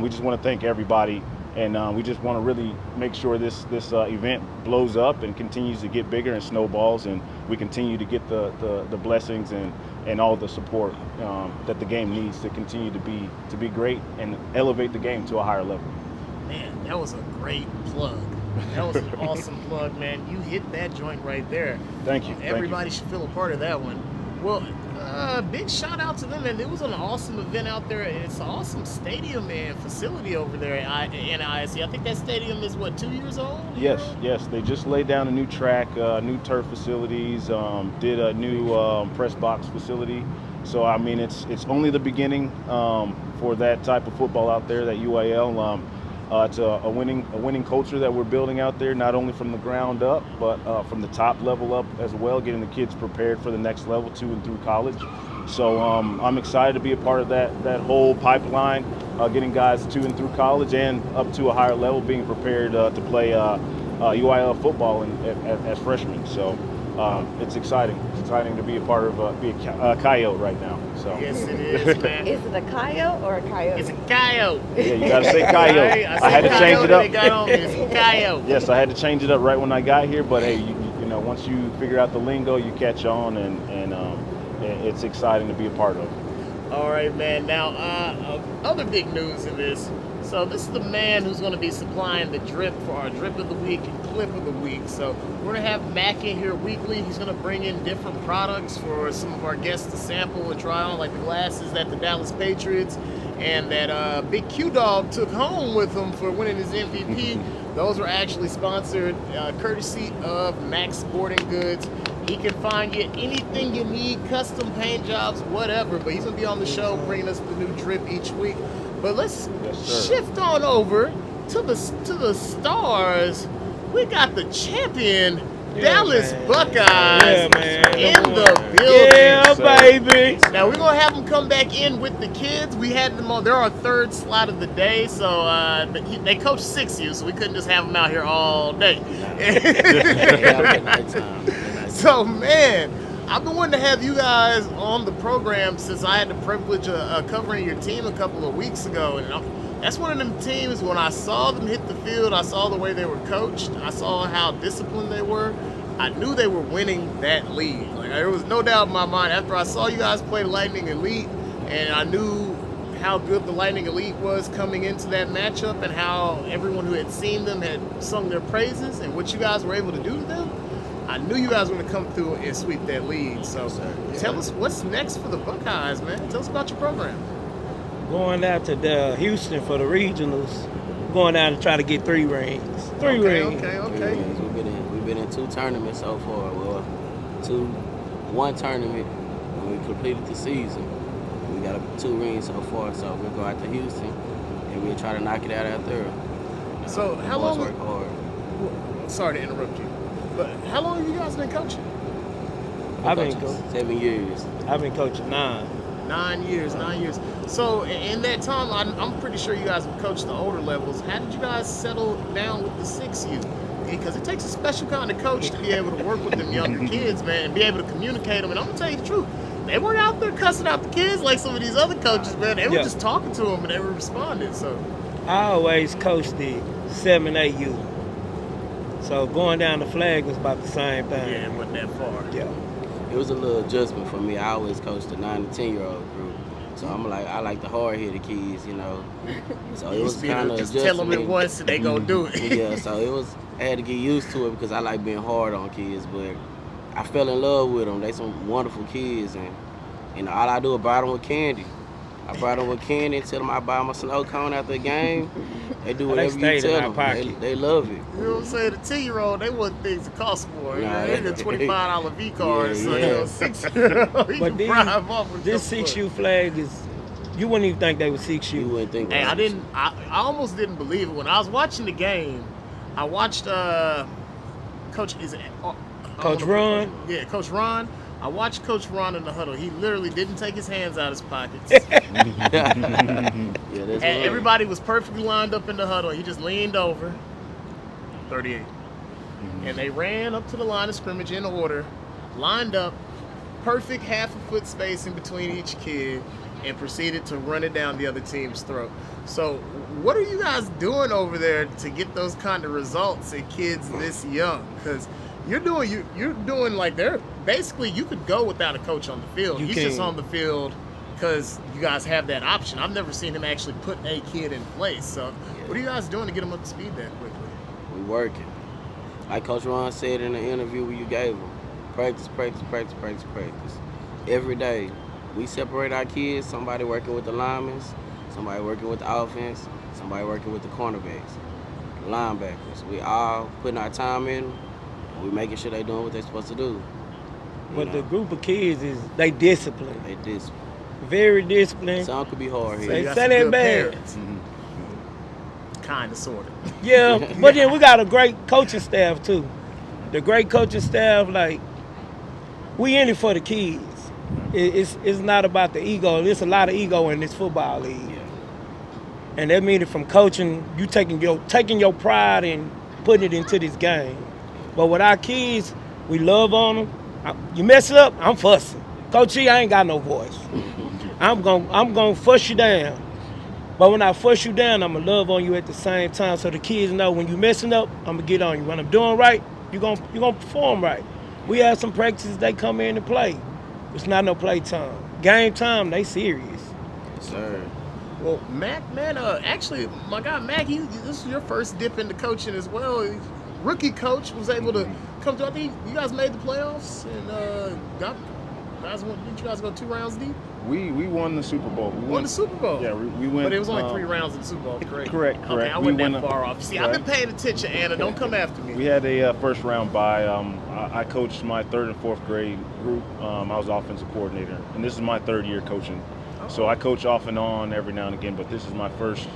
We just want to thank everybody, and we just want to really make sure this event blows up and continues to get bigger and snowballs, and we continue to get the blessings and all the support that the game needs to continue to be great and elevate the game to a higher level. Man, that was a great plug. That was an awesome plug, man. You hit that joint right there. Thank you. Everybody should feel a part of that one. Well, big shout out to them, and it was an awesome event out there. It's an awesome stadium and facility over there at ISC. I think that stadium is, 2 years old? Yes. They just laid down a new track, new turf facilities, did a new press box facility. So, I mean, it's only the beginning for that type of football out there, that UAL. It's a winning culture that we're building out there, not only from the ground up, but from the top level up as well, getting the kids prepared for the next level to and through college. So I'm excited to be a part of that whole pipeline, getting guys to and through college and up to a higher level, being prepared to play UIL football as freshmen. So it's exciting. It's exciting to be a part of be a coyote right now. So yes, it is, man. Is it a coyote or a coyote? It's a coyote. Yeah, you gotta say coyote. I had to change it up. They got on me. It's a coyote. Yes, I had to change it up right when I got here. But hey, you know, once you figure out the lingo, you catch on, and it's exciting to be a part of. All right, man. Now, other big news in this. So this is the man who's going to be supplying the drip for our drip of the week and clip of the week. So we're going to have Mac in here weekly. He's going to bring in different products for some of our guests to sample and try on, like the glasses that the Dallas Patriots and that Big Q Dog took home with him for winning his MVP. Those were actually sponsored courtesy of Mac Sporting Goods. He can find you anything you need, custom paint jobs, whatever. But he's going to be on the show bringing us the new drip each week. But let's shift on over to the stars. We got the champion Dallas man. Buckeyes Yeah, man. in the building. Yeah, baby. Now we're gonna have them come back in with the kids. We had them on. They're our third slot of the day, so they coach 6U, so we couldn't just have them out here all day. So man, I've been wanting to have you guys on the program since I had the privilege of covering your team a couple of weeks ago, and that's one of them teams. When I saw them hit the field, I saw the way they were coached. I saw how disciplined they were. I knew they were winning that league. Like, there was no doubt in my mind after I saw you guys play Lightning Elite, and I knew how good the Lightning Elite was coming into that matchup, and how everyone who had seen them had sung their praises, and what you guys were able to do to them. I knew you guys were going to come through and sweep that lead. So tell us what's next for the Buckeyes, man. Tell us about your program. Going out to Houston for the regionals. Going down to try to get 3 rings. 3 rings. Okay. We've been in 2 tournaments so far. Well, 1 tournament when we completed the season. We got 2 rings so far, so we'll go out to Houston and we'll try to knock it out there. So how long? Work hard. Sorry to interrupt you, but how long have you guys been coaching? I've been coaching 7 years. I've been coaching 9. 9 years. So in that time, I'm pretty sure you guys have coached the older levels. How did you guys settle down with the 6U? Because it takes a special kind of coach to be able to work with them younger kids, man, and be able to communicate them. And I'm gonna tell you the truth, they weren't out there cussing out the kids like some of these other coaches, man. They were just talking to them and they were responding. So I always coached the 7-8U. So going down the flag was about the same thing. Yeah, it wasn't that far. Yeah. It was a little adjustment for me. I always coached the 9 to 10-year-old group. So I like the hard-hitted kids, you know. So it was kind of just tell them it once and they gonna do it. Yeah, so I had to get used to it because I like being hard on kids, but I fell in love with them. They some wonderful kids, and you know, all I do is buy them with candy. I brought them with candy and tell them I buy them a snow cone after the game. They do whatever you tell them. They love it. You know what I'm saying? The 10-year-old, they want things to cost more. Nah, They get $25 V cards. So, yeah. you know, 6-year-old, you But can drive off with this 6U flag is, you wouldn't even think they were 6U. You wouldn't think Hey, I almost didn't believe it. When I was watching the game, I watched Coach Ron? Yeah, Coach Ron. I watched Coach Ron in the huddle. He literally didn't take his hands out of his pockets. And everybody was perfectly lined up in the huddle. He just leaned over. 38. And they ran up to the line of scrimmage in order, lined up, perfect half a foot spacing between each kid, and proceeded to run it down the other team's throat. So what are you guys doing over there to get those kind of results in kids this young? Because you're doing like they're basically, you could go without a coach on the field. He's just on the field because you guys have that option. I've never seen him actually put a kid in place. So what are you guys doing to get him up to speed that quickly? We working. Like Coach Ron said in the interview you gave him, practice. Every day, we separate our kids. Somebody working with the linemen, somebody working with the offense, somebody working with the cornerbacks, linebackers. We all putting our time in. We making sure they doing what they're supposed to do. But the group of kids they disciplined. They disciplined. Very disciplined. Some could be hard here. Say that bad. Kind of, sort of. Yeah, but then we got a great coaching staff too. The great coaching staff, like, we in it for the kids. It's not about the ego. There's a lot of ego in this football league. Yeah. And that means from coaching, you taking your pride and putting it into this game. But with our kids, we love on them. You mess up, I'm fussing. Coach E, I ain't got no voice. I'm gonna fuss you down. But when I fuss you down, I'm gonna love on you at the same time, so the kids know when you messing up, I'm gonna get on you. When I'm doing right, you're gonna perform right. We have some practices, they come in and play. It's not no play time. Game time, they serious. Yes, sir. Well, Mac, man, actually, my guy Mac, this is your first dip into coaching as well. Rookie coach was able to come through. I think you guys made the playoffs and didn't you guys go 2 rounds deep? We won the Super Bowl. We won the Super Bowl? Yeah, we went. But it was only 3 rounds in the Super Bowl, correct? Correct. Okay, I wasn't that far off. See, I've been paying attention, Anna. Don't come after me. We had a first round bye. I coached my 3rd and 4th grade group. I was offensive coordinator, and this is my 3rd year coaching. So I coach off and on every now and again, but this is my first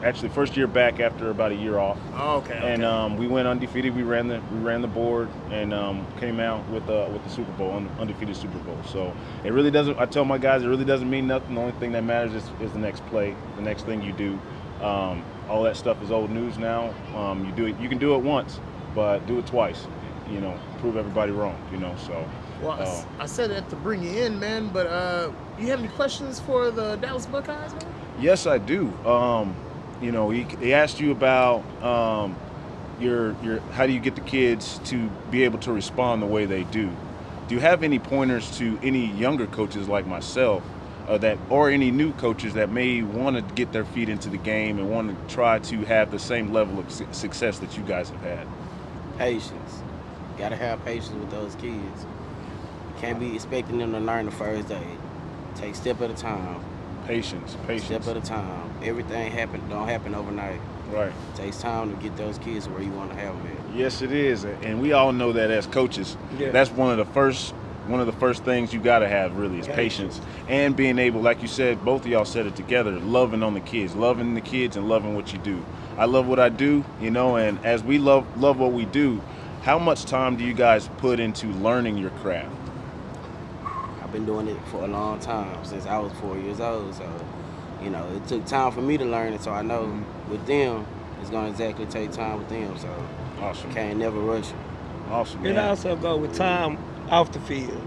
actually first year back after about a year off. Oh, okay. And we went undefeated. We ran the board and came out with the Super Bowl, undefeated Super Bowl. So it really doesn't. I tell my guys it really doesn't mean nothing. The only thing that matters is the next play, the next thing you do. All that stuff is old news now. You can do it once, but do it twice. Prove everybody wrong. So. Well, I said that to bring you in, man. But you have any questions for the Dallas Buckeyes, man? Yes, I do. He asked you about your how do you get the kids to be able to respond the way they do. Do you have any pointers to any younger coaches like myself, or any new coaches that may want to get their feet into the game and want to try to have the same level of success that you guys have had? Patience. Gotta have patience with those kids. Can't be expecting them to learn the first day. Take step at a time. Patience. Step at a time. Everything don't happen overnight. Right. It takes time to get those kids where you want to have them at. Yes, it is, and we all know that as coaches. Yeah. That's one of the first things you got to have really is patience and being able, like you said, both of y'all said it together, loving the kids and loving what you do. I love what I do, and as we love what we do, how much time do you guys put into learning your craft? I've been doing it for a long time, since I was 4 years old. So, it took time for me to learn it. So I know with them, it's gonna exactly take time with them. So awesome. Can't never rush it. Awesome. It also go with time off the field.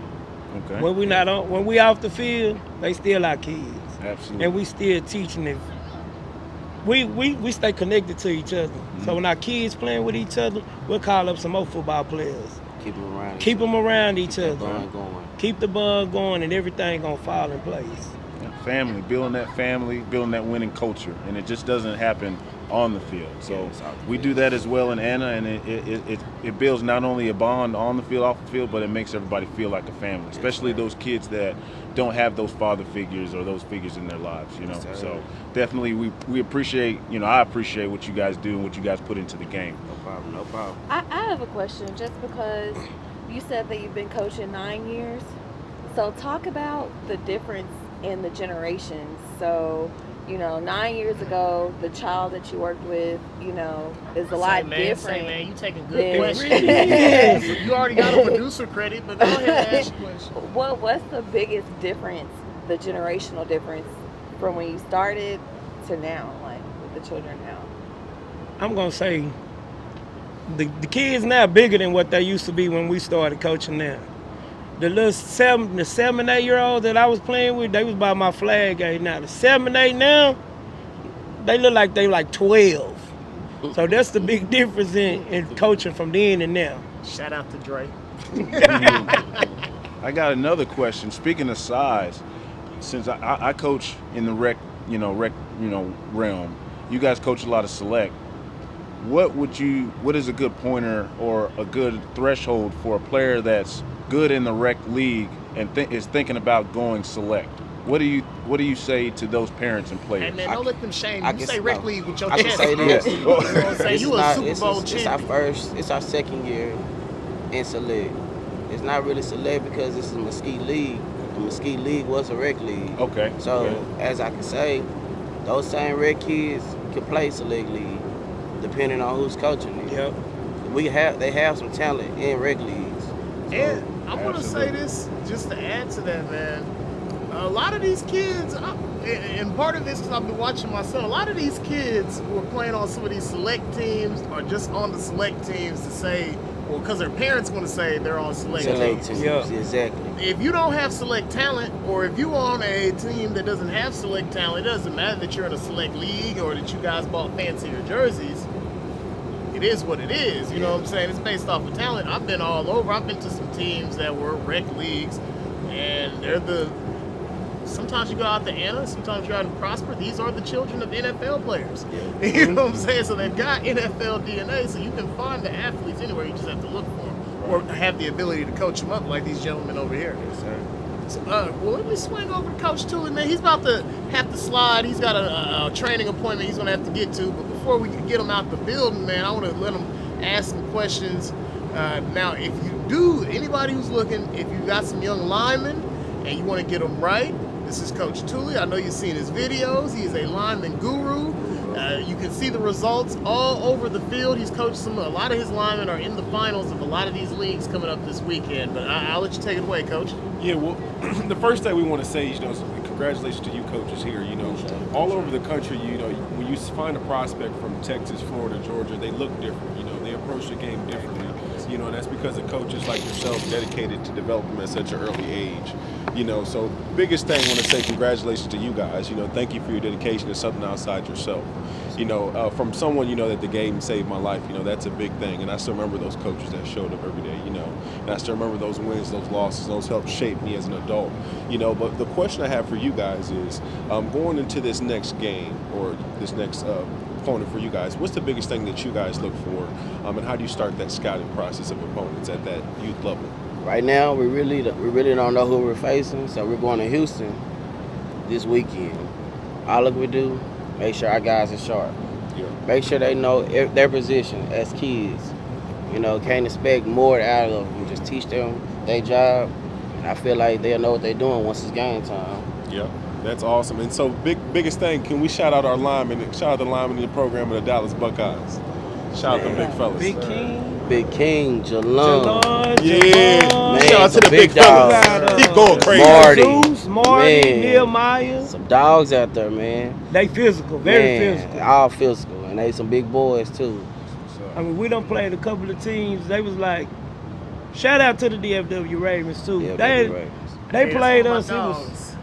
Okay. When we off the field, they still our kids. Absolutely. And we still teaching them. We stay connected to each other. So when our kids playing with each other, we'll call up some more football players. Keep them around each other. Bond going. Keep the bond going, and everything gonna fall in place. Family, building that winning culture, and it just doesn't happen on the field. So we do that as well in Anna, and it builds not only a bond on the field, off the field, but it makes everybody feel like a family, especially those kids that don't have those father figures or those figures in their lives. So definitely we appreciate. I appreciate what you guys do and what you guys put into the game. No problem. I have a question, just because you said that you've been coaching 9 years. So talk about the difference in the generations. So, 9 years ago, the child that you worked with, is a lot different. Man, you taking good questions. You already got a producer credit, but go ahead and ask your question. What's the biggest difference, the generational difference, from when you started to now, like with the children now? I'm gonna say the kids now bigger than what they used to be when we started coaching now. The little 7 and 8 year olds that I was playing with, they was by my flag age now. The 7 and 8 now, they look like they like 12. So that's the big difference in coaching from then and now. Shout out to Dre. I got another question. Speaking of size, since I coach in the rec realm, you guys coach a lot of select. What is a good pointer or a good threshold for a player that's good in the rec league and is thinking about going select? What do you say to those parents and players? And then don't let them shame you. You say rec league with your I chest. can say this. You know what I'm saying? You a Super Bowl champion. It's our second year in select. It's not really select because it's a Mesquite league. The Mesquite league was a rec league. Okay. So as I can say, those same rec kids can play select league, depending on who's coaching it. Yep. They have some talent in rec leagues. And I want to say this just to add to that, man. A lot of these kids, and part of this because I've been watching my son, a lot of these kids who are playing on some of these select teams are just on the select teams to say, well, because their parents want to say they're on select teams. Yeah, exactly. If you don't have select talent, or if you're on a team that doesn't have select talent, it doesn't matter that you're in a select league or that you guys bought fancier jerseys. It is what it is, you know what I'm saying? It's based off of talent. I've been all over. I've been to some teams that were rec leagues, and sometimes you go out to Anna, sometimes you're out in Prosper. These are the children of NFL players. You know what I'm saying? So they've got NFL DNA, so you can find the athletes anywhere. You just have to look for them or have the ability to coach them up like these gentlemen over here. Yes, sir. So, well, let me swing over to Coach Tooley, man. He's about to have to slide. He's got a training appointment he's going to have to get to. But before we can get him out the building, man, I want to let him ask some questions. Now, if you do, anybody who's looking, if you got some young linemen and you want to get them right, this is Coach Tooley. I know you've seen his videos. He is a lineman guru. You can see the results all over the field. He's coached a lot of his linemen are in the finals of a lot of these leagues coming up this weekend. But I'll let you take it away, Coach. Yeah, well, the first thing we want to say is, is congratulations to you coaches here. All over the country, when you find a prospect from Texas, Florida, Georgia, they look different. They approach the game differently. And that's because of coaches like yourself dedicated to develop them at such an early age. So biggest thing I want to say congratulations to you guys. Thank you for your dedication to something outside yourself. From someone, that the game saved my life, that's a big thing. And I still remember those coaches that showed up every day, and I still remember those wins, those losses, those helped shape me as an adult, But the question I have for you guys is, going into this next game or this next opponent for you guys, what's the biggest thing that you guys look for, and how do you start that scouting process of opponents at that youth level? Right now, we really don't know who we're facing, so we're going to Houston this weekend. All we do, make sure our guys are sharp. Yeah. Make sure they know their position as kids. Can't expect more out of them. Just teach them their job, and I feel like they'll know what they're doing once it's game time. Yeah. That's awesome. And so biggest thing, can we shout out our linemen, shout out the linemen in the program of the Dallas Buckeyes. Shout out them big fellas. Big King, Jalon. Yeah. Man, shout out to the big fellas. Keep going crazy. Marty, Nehemiah. Some dogs out there, man. They physical, very physical. All physical, and they some big boys too. I mean, we done played a couple of teams. They was like, shout out to the DFW Ravens too. They played us.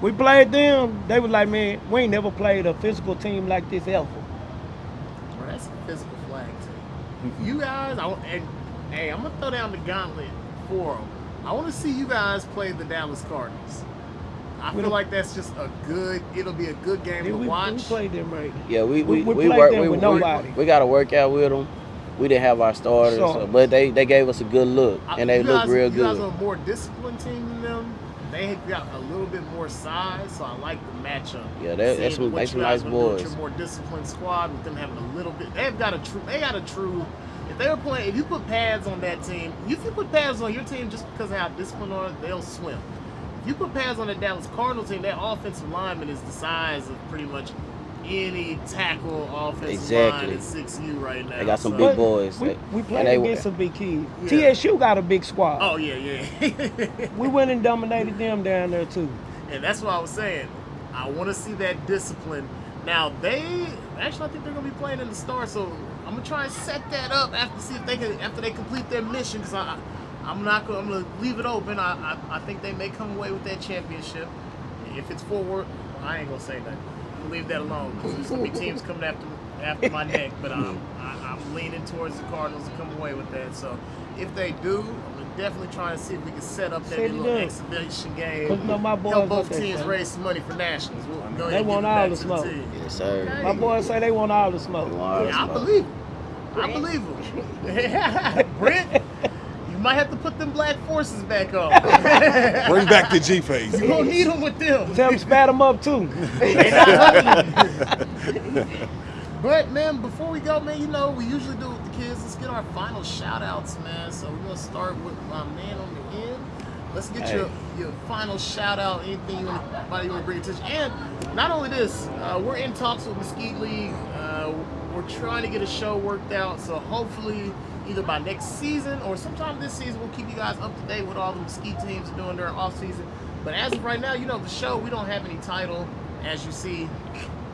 We played them. They was like, man, we ain't never played a physical team like this ever. Well, that's a physical flag team. You guys, hey, I'm gonna throw down the gauntlet for them. I want to see you guys play the Dallas Cardinals. I feel like that's just it'll be a good game to watch. We played them right. Yeah, we played them with nobody. We got to work out with them. We didn't have our starters, but they gave us a good look, and they look real good. You guys are a more disciplined team than them. They got a little bit more size, so I like the matchup. Yeah, they some nice boys. You're a more disciplined squad with them having a little bit. They got a true. If you put pads on that team, if you put pads on your team just because of how disciplined are, they'll swim. If you put pads on the Dallas Cardinals team, that offensive lineman is the size of pretty much any tackle offensive line in 6U right now. They got some big boys. We played against some big kids. Yeah. TSU got a big squad. Oh, yeah. We went and dominated them down there, too. And that's what I was saying. I want to see that discipline. Now, I think they're going to be playing in the Star, so I'm going to try and set that up after they complete their mission, because I'm going to leave it open. I think they may come away with that championship. If it's forward, I ain't going to say nothing. Leave that alone, because there's going to be teams coming after my neck, but I'm leaning towards the Cardinals to come away with that. So if they do, I'm definitely trying to see if we can set up that little exhibition game. Help both teams raise some money for nationals. They want all the smoke. Yes, sir. Okay. My boys say they want all the smoke. I believe them. Brent, you might have to put them black forces back on. Bring back the G-Face. You don't need them with them. Tell them spat them up too. They not hunting. But man, before we go, man, we usually do it with the kids. Let's get our final shout outs, man. So we're gonna start with my man on the end. Let's get your final shout out, anything anybody you want to bring attention. And not only this, we're in talks with Mesquite League. We're trying to get a show worked out, so hopefully either by next season or sometime this season, we'll keep you guys up to date with all the Mesquite teams doing during off season. But as of right now, the show, we don't have any title. As you see,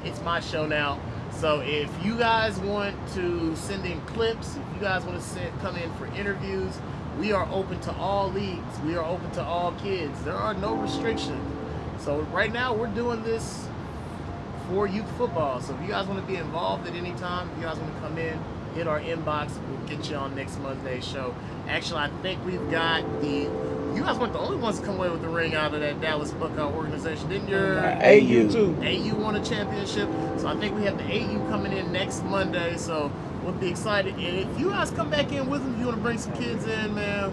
it's my show now. So if you guys want to send in clips, if you guys want to come in for interviews, we are open to all leagues. We are open to all kids. There are no restrictions. So right now, we're doing this for youth football. So if you guys want to be involved at any time, if you guys want to come in, hit our inbox. We'll get you on next Monday's show. Actually, I think we've got you guys weren't the only ones to come away with the ring out of that Dallas Buckeye organization. Didn't your AU too? AU won a championship. So I think we have the AU coming in next Monday. So we'll be excited. And if you guys come back in with them, if you want to bring some kids in, man,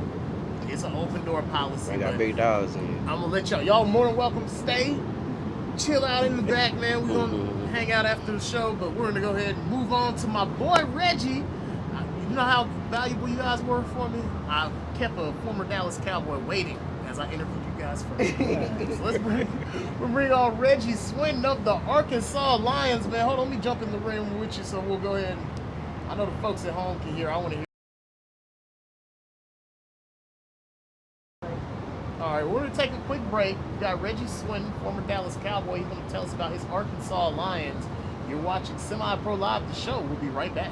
it's an open door policy. I got big dogs in. I'm gonna let y'all more than welcome to stay. Chill out in the back, man. We're gonna hang out after the show, but we're gonna go ahead and move on to my boy Reggie. You know how valuable you guys were for me? I kept a former Dallas Cowboy waiting as I interview you guys first. So we'll bring on Reggie Swinton of the Arkansas Lions, man. Hold on, let me jump in the ring with you, so we'll go ahead. I know the folks at home can hear. I want to hear. All right, we're going to take a quick break. We've got Reggie Swinton, former Dallas Cowboy. He's going to tell us about his Arkansas Lions. You're watching Semi-Pro Live, the show. We'll be right back.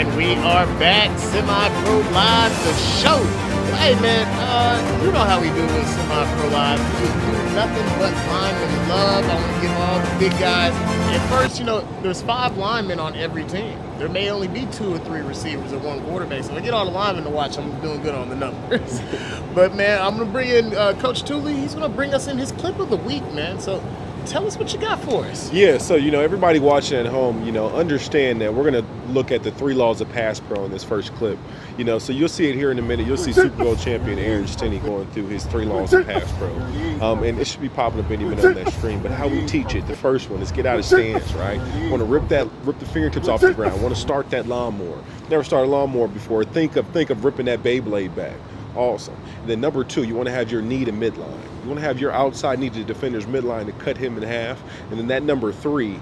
And we are back, Semi-Pro Live, the show. Hey man, you know how we do with Semi-Pro Live. We do nothing but lineman love. I want to give all the big guys. At first, there's 5 linemen on every team. There may only be 2 or 3 receivers or 1 quarterback. So if I get all the linemen to watch, I'm doing good on the numbers. But man, I'm gonna bring in Coach Tooley. He's gonna bring us in his clip of the week, man. So tell us what you got for us. Yeah, so everybody watching at home, understand that we're gonna look at the 3 laws of pass pro in this first clip. So you'll see it here in a minute. You'll see Super Bowl champion Aaron Stinney going through his 3 laws of pass pro, and it should be popping up any minute on that stream. But how we teach it, the first one is get out of stance, right? Want to rip the fingertips off the ground. Want to start that lawnmower. Never started a lawnmower before. Think of ripping that Beyblade back. Awesome. And then number 2, you want to have your knee to midline. You want to have your outside knee to the defender's midline to cut him in half. And then that number three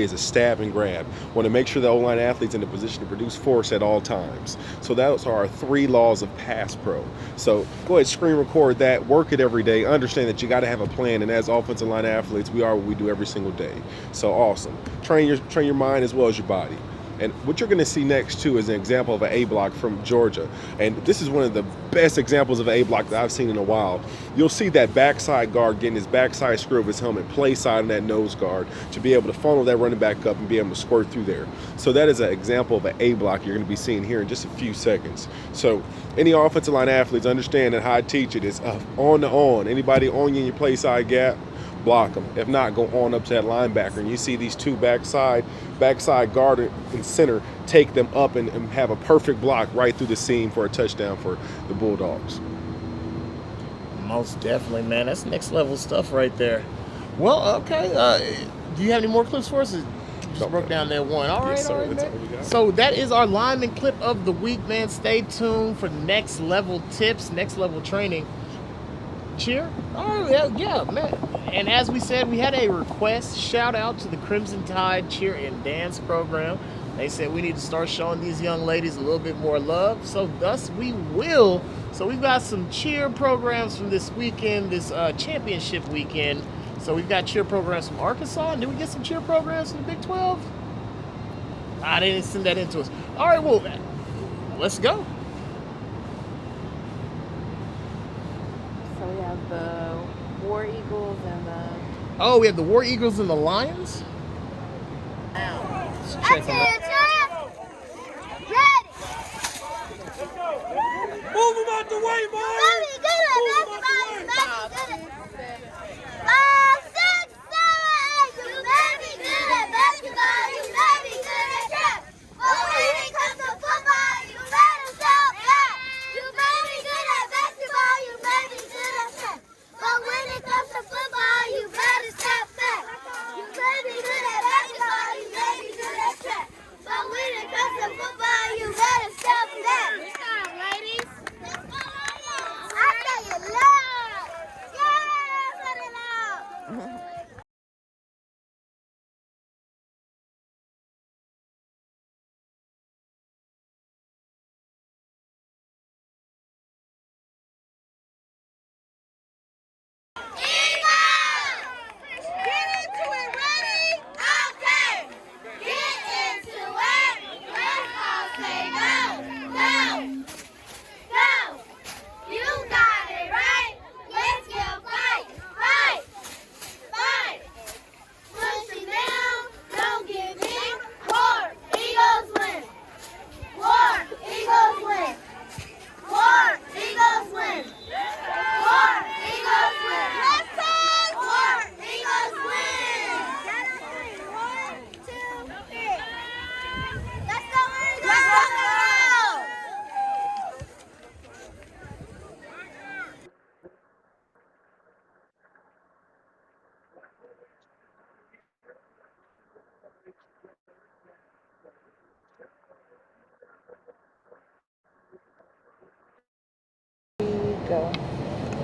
is a stab and grab. Want to make sure the O-line athlete's in a position to produce force at all times. So those are our 3 laws of pass pro. So go ahead, screen record that, work it every day. Understand that you got to have a plan. And as offensive line athletes, we are what we do every single day. So awesome. Train your mind as well as your body. And what you're going to see next, too, is an example of an A-block from Georgia. And this is one of the best examples of an A-block that I've seen in a while. You'll see that backside guard getting his backside screw of his helmet, play side on that nose guard to be able to funnel that running back up and be able to squirt through there. So that is an example of an A-block you're going to be seeing here in just a few seconds. So any offensive line athletes understand that how I teach it is on to on. Anybody on you in your play side gap, block them. If not, go on up to that linebacker. And you see these 2 backside guard and center take them up and have a perfect block right through the seam for a touchdown for the Bulldogs. Most definitely, man. That's next level stuff right there. Well, okay. Do you have any more clips for us? Just broke down that one. All right, yes, sir. all right, man. So that is our lineman clip of the week, man. Stay tuned for next level tips, next level training. Cheer? Oh, yeah, man. And as we said, we had a request. Shout out to the Crimson Tide Cheer and Dance program. They said we need to start showing these young ladies a little bit more love. So thus we will. So we've got some cheer programs from this weekend, this championship weekend. So we've got cheer programs from Arkansas. And did we get some cheer programs from the Big 12? They didn't send that into us. All right, well, let's go. So we have the War Eagles and the... Oh, we have the War Eagles and the Lions? Let's check them out. Move him out the way, man! Move him out the way! 5, 6, 7, 8. You may be good at basketball, you may be good at track. But when it comes to football, you better step back. You may be good at basketball, you may be good at track. But when it comes to football, you better step back. You may be good at basketball, you may be good at track. But when it comes to football, you better step back. Let's go, ladies. I say it loud. Yeah, put it loud.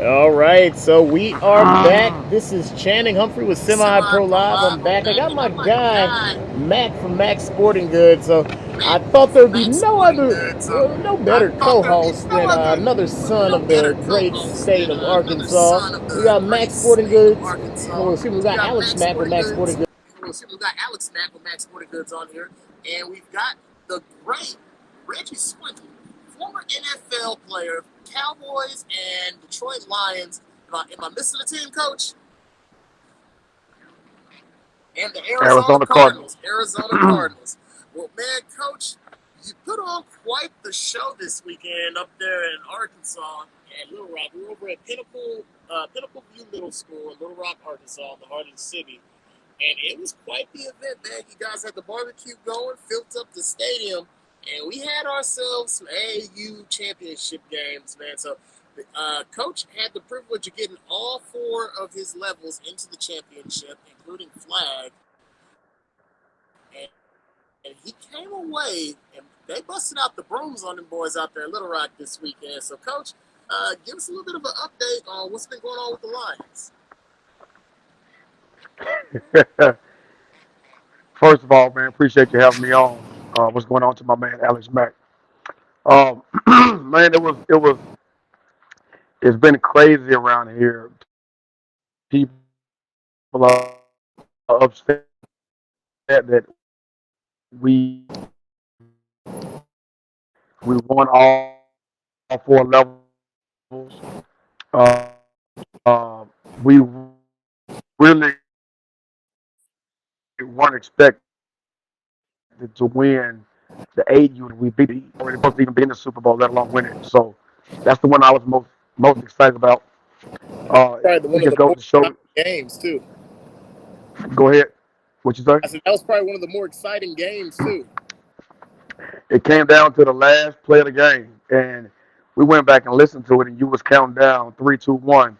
All right, so we are back. This is Channing Humphrey with Semi-Pro Live. I'm back. I got my guy, Mac from Mac Sporting Goods. So I thought there'd be no better co-host than another son of the great state of Arkansas. We got Mac Sporting Goods. Oh, excuse me, we got Alex Mack with Mac Sporting Goods. We got Alex Mack with Mac Sporting Goods on here, and we've got the great Reggie Swinton, former NFL player, Cowboys and Detroit Lions. Am I missing a team, Coach? And the Arizona Arizona Cardinals. Cardinals. Arizona Cardinals. Well, man, Coach, you put on quite the show this weekend up there in Arkansas at Little Rock. We were over at Pinnacle View Middle School in Little Rock, Arkansas, the heart of the city. And it was quite the event, man. You guys had the barbecue going, filled up the stadium, and we had ourselves some AAU championship games, man. So, Coach had the privilege of getting all 4 of his levels into the championship, including flag. And he came away, and they busted out the brooms on them boys out there in Little Rock this weekend. So, Coach, give us a little bit of an update on what's been going on with the Lions. First of all, man, appreciate you having me on. What's going on to my man Alex Mack? Man, it's been crazy around here. People are upset that we we won all 4 levels. Uh, we really weren't expected to win the 8U. We beat it. Already supposed to even be in the Super Bowl, let alone win it. So that's the one I was most excited about. Probably We one of just the go more to show. games too. Go ahead. What you say? I said that was probably one of the more exciting games too. It came down to the last play of the game, and we went back and listened to it, and you was counting down 3, 2, 1,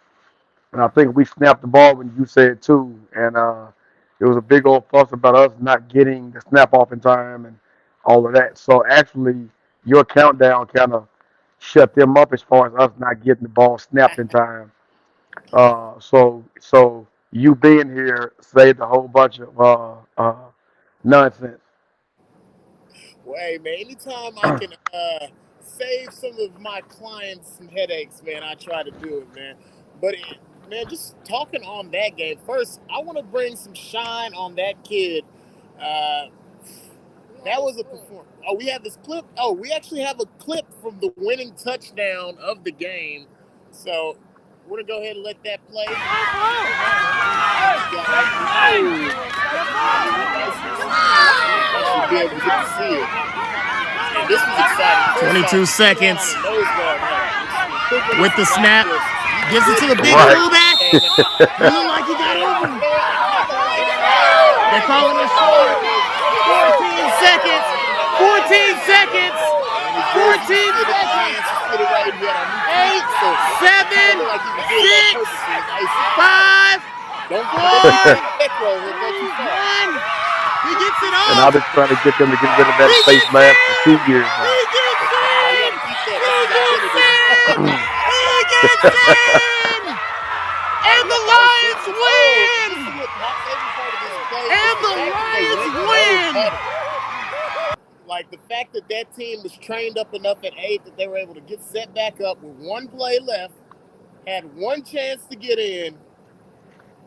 and I think we snapped the ball when you said 2, and it was a big old fuss about us not getting the snap off in time and all of that. So actually, your countdown kind of shut them up as far as us not getting the ball snapped in time. So you being here saved a whole bunch of nonsense. Well, hey, man, anytime I can save some of my clients some headaches, man, I try to do it, man. But, man, just talking on that game, first, I want to bring some shine on that kid. Uh, that was a performance. Oh, we have this clip. Oh, we actually have a clip from the winning touchdown of the game. So, we're going to go ahead and let that play. Actually be able to get to see it. And this was exciting. 22 seconds with the snap. Gives it to the big fullback. He looked like he got over. They're calling it short. 14 seconds. 14 seconds. 14 seconds. 8, 7, 6, 5, 4, 1. He gets it off. And I've been trying to get them to get rid of that face mask for 2 years now. He gets in! And the Lions win! And the Lions win! Like the fact that that team was trained up enough at 8 that they were able to get set back up with 1 play left, had 1 chance to get in.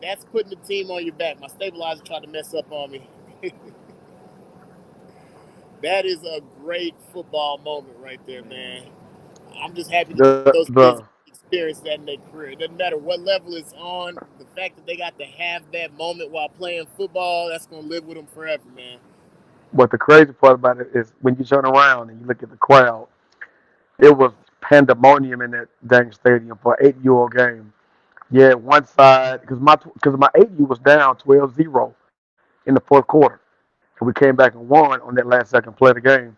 That's putting the team on your back. My stabilizer tried to mess up on me. That is a great football moment right there, man. I'm just happy that those kids experience that in their career. It doesn't matter what level it's on. The fact that they got to have that moment while playing football, that's going to live with them forever, man. But the crazy part about it is when you turn around and you look at the crowd, it was pandemonium in that dang stadium for an 8-year-old game. Yeah, one side, because my 8U was down 12-0 in the 4th quarter. And we came back and won on that last second play of the game.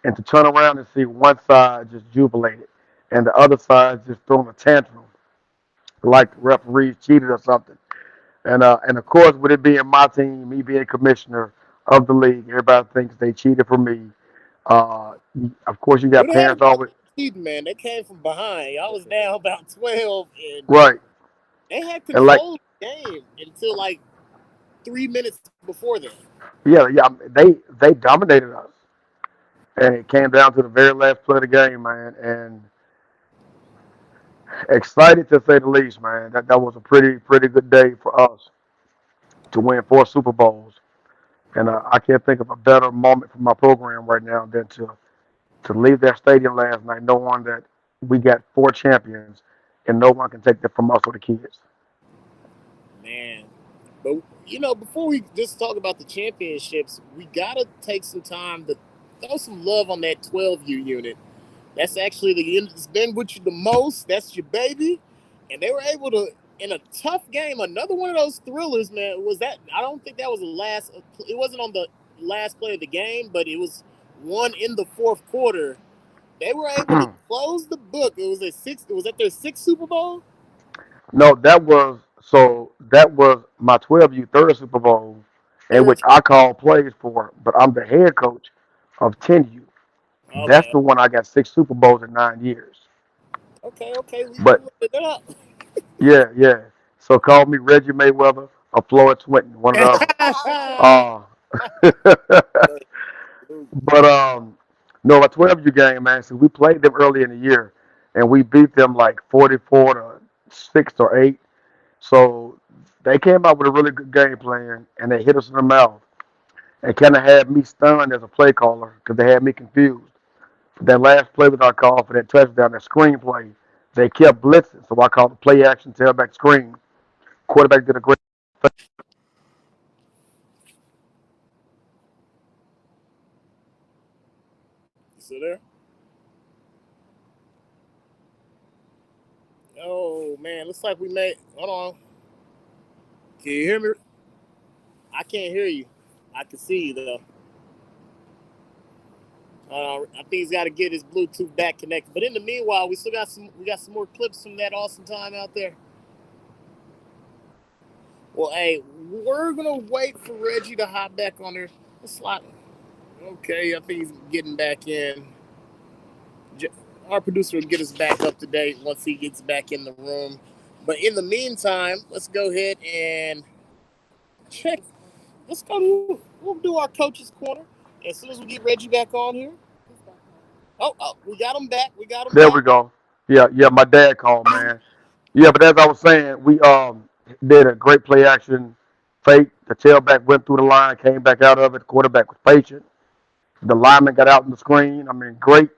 And to turn around and see one side just jubilated and the other side just throwing a tantrum like the referees cheated or something. And of course, with it being my team, me being commissioner of the league, everybody thinks they cheated for me. Of course, you got What happened parents always cheating, man? They came from behind. I was down about 12, and right. they had And like, control of the game until like 3 minutes before that. yeah, they dominated us, and it came down to the very last play of the game, man. And excited to say the least, man. That was a pretty good day for us to win 4 Super Bowls. And I can't think of a better moment for my program right now than to to leave that stadium last night knowing that we got 4 champions and no one can take that from us or the kids. Man. But before we just talk about the championships, we gotta take some time to throw some love on that 12U unit. That's actually the unit that's been with you the most. That's your baby, and they were able to in a tough game. Another one of those thrillers, man. Was that? I don't think that was the last. It wasn't on the last play of the game, but it was one in the fourth quarter. They were able to close the book. It was It was at their sixth Super Bowl. No, that was my 12U third Super Bowl, in Third. which I called plays for, but I'm the head coach of 10U. That's Okay. the one I got 6 Super Bowls in 9 years. Okay. But You looked it up. yeah. So call me Reggie Mayweather or Floyd Swinton, one or the other. But no, a 12U game, man. So we played them early in the year, and we beat them like 44-6 or 8. So they came out with a really good game plan, and they hit us in the mouth, and kind of had me stunned as a play caller because they had me confused. That last play was our call for that touchdown, that screen play. They kept blitzing, so I called the play action tailback screen. Quarterback did a great. You still there? Oh man, looks like we made. Hold on. Can you hear me? I can't hear you. I can see you though. I think he's got to get his Bluetooth back connected. But in the meanwhile, we still got some. We got some more clips from that awesome time out there. Well, hey, we're gonna wait for Reggie to hop back on there. Slot. Okay, I think he's getting back in. Our producer will get us back up to date once he gets back in the room. But in the meantime, let's go ahead and check. Let's go to. We'll do our coach's corner as soon as we get Reggie back on here. Oh, we got him back. We got him There back. we go. Yeah. My dad called, man. Yeah, but as I was saying, we did a great play action fake. The tailback went through the line, came back out of it. The quarterback was patient. The lineman got out in the screen. I mean, great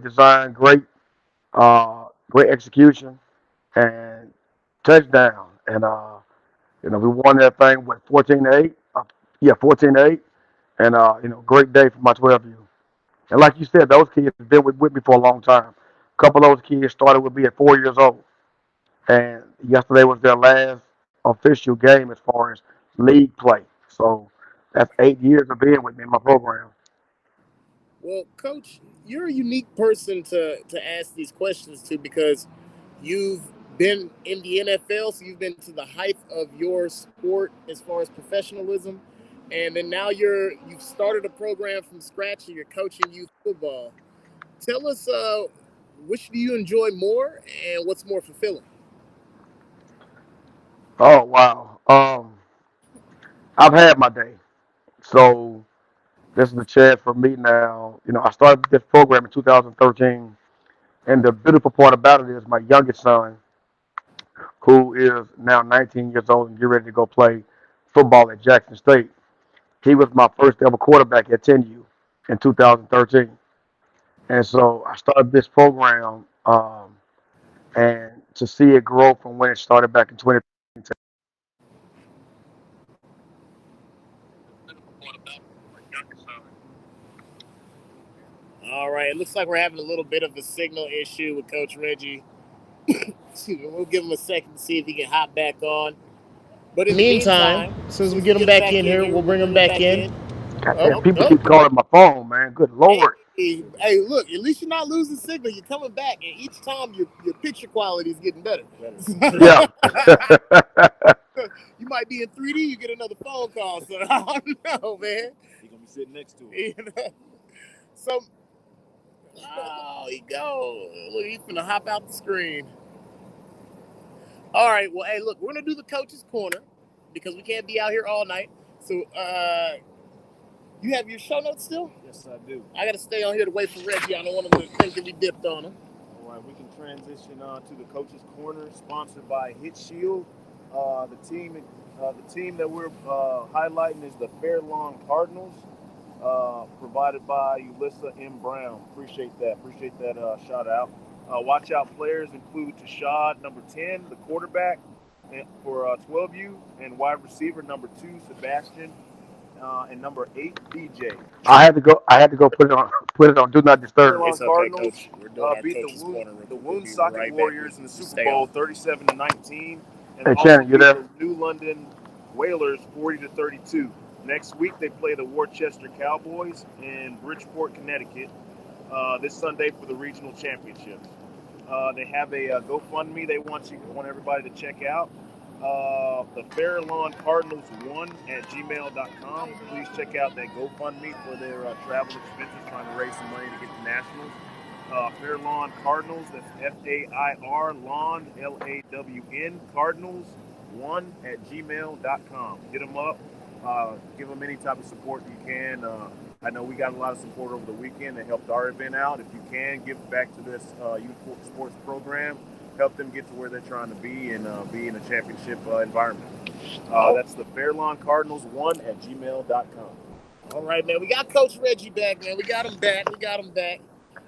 design, great execution, and touchdown. And we won that thing with 14-8. 14-8. And great day for my 12U. And like you said, those kids have been with me for a long time. A couple of those kids started with me at 4 years old. And yesterday was their last official game as far as league play. So that's 8 years of being with me in my program. Well, Coach, you're a unique person to ask these questions to because you've been in the NFL, so you've been to the height of your sport as far as professionalism, and then now you've started a program from scratch and you're coaching youth football. Tell us, which do you enjoy more, and what's more fulfilling? Oh wow. I've had my day. So this is a chance for me now. I started this program in 2013, and the beautiful part about it is my youngest son, who is now 19 years old and get ready to go play football at Jackson State. He was my first ever quarterback at 10U in 2013. And so I started this program, and to see it grow from when it started back in 20. All right, it looks like we're having a little bit of a signal issue with Coach Reggie. Excuse me, we'll give him a second to see if he can hop back on. But in the Meantime, meantime, as soon as as soon we as we get him get him back back in in here, here, we'll we'll bring him bring him back back in. in. Goddamn, people keep calling my phone, man. Good Lord. Hey, look, at least you're not losing signal. You're coming back, and each time your picture quality is getting better. Yeah. You might be in 3D, you get another phone call, so I don't know, man. He's gonna be sitting next to him. You know? So, oh, he go. Look, he's gonna hop out the screen. All right, well, hey, look, we're gonna do the coach's corner because we can't be out here all night. So, you have your show notes still? Yes, I do. I gotta stay on here to wait for Reggie. I don't want him to think that we dipped on him. All right, we can transition to the coach's corner, sponsored by Hit Shield. The team that we're highlighting is the Fairlawn Cardinals. provided by Ulissa M. Brown. Appreciate that. Appreciate that shout out. Watch out players include Tashad, number 10, the quarterback for 12U, and wide receiver number 2, Sebastian, and number 8, DJ. I had to go put it on Do Not Disturb. It's okay, Cardinals Coach. We're doing our beat coach's corner. the We'll be Woonsocket right back. Warriors in the Super Stay Bowl on. 37-19, and Hey, also Shannon, you beat there? the New London Whalers 40-32. Next week they play the Worcester Cowboys in Bridgeport, Connecticut, this Sunday for the regional championships. They have a GoFundMe they want everybody to check out. The Fair Lawn Cardinals 1 at gmail.com. Please check out that GoFundMe for their travel expenses, trying to raise some money to get to nationals. Fair Lawn Cardinals, that's F-A-I-R, Lawn, L-A-W-N, Cardinals 1 at gmail.com. Hit them up. Give them any type of support you can. I know we got a lot of support over the weekend that helped our event out. If you can, give back to this youth sports program. Help them get to where they're trying to be and be in a championship environment. That's the Fairlawn Cardinals 1 at gmail.com. All right, man. We got Coach Reggie back, man. We got him back.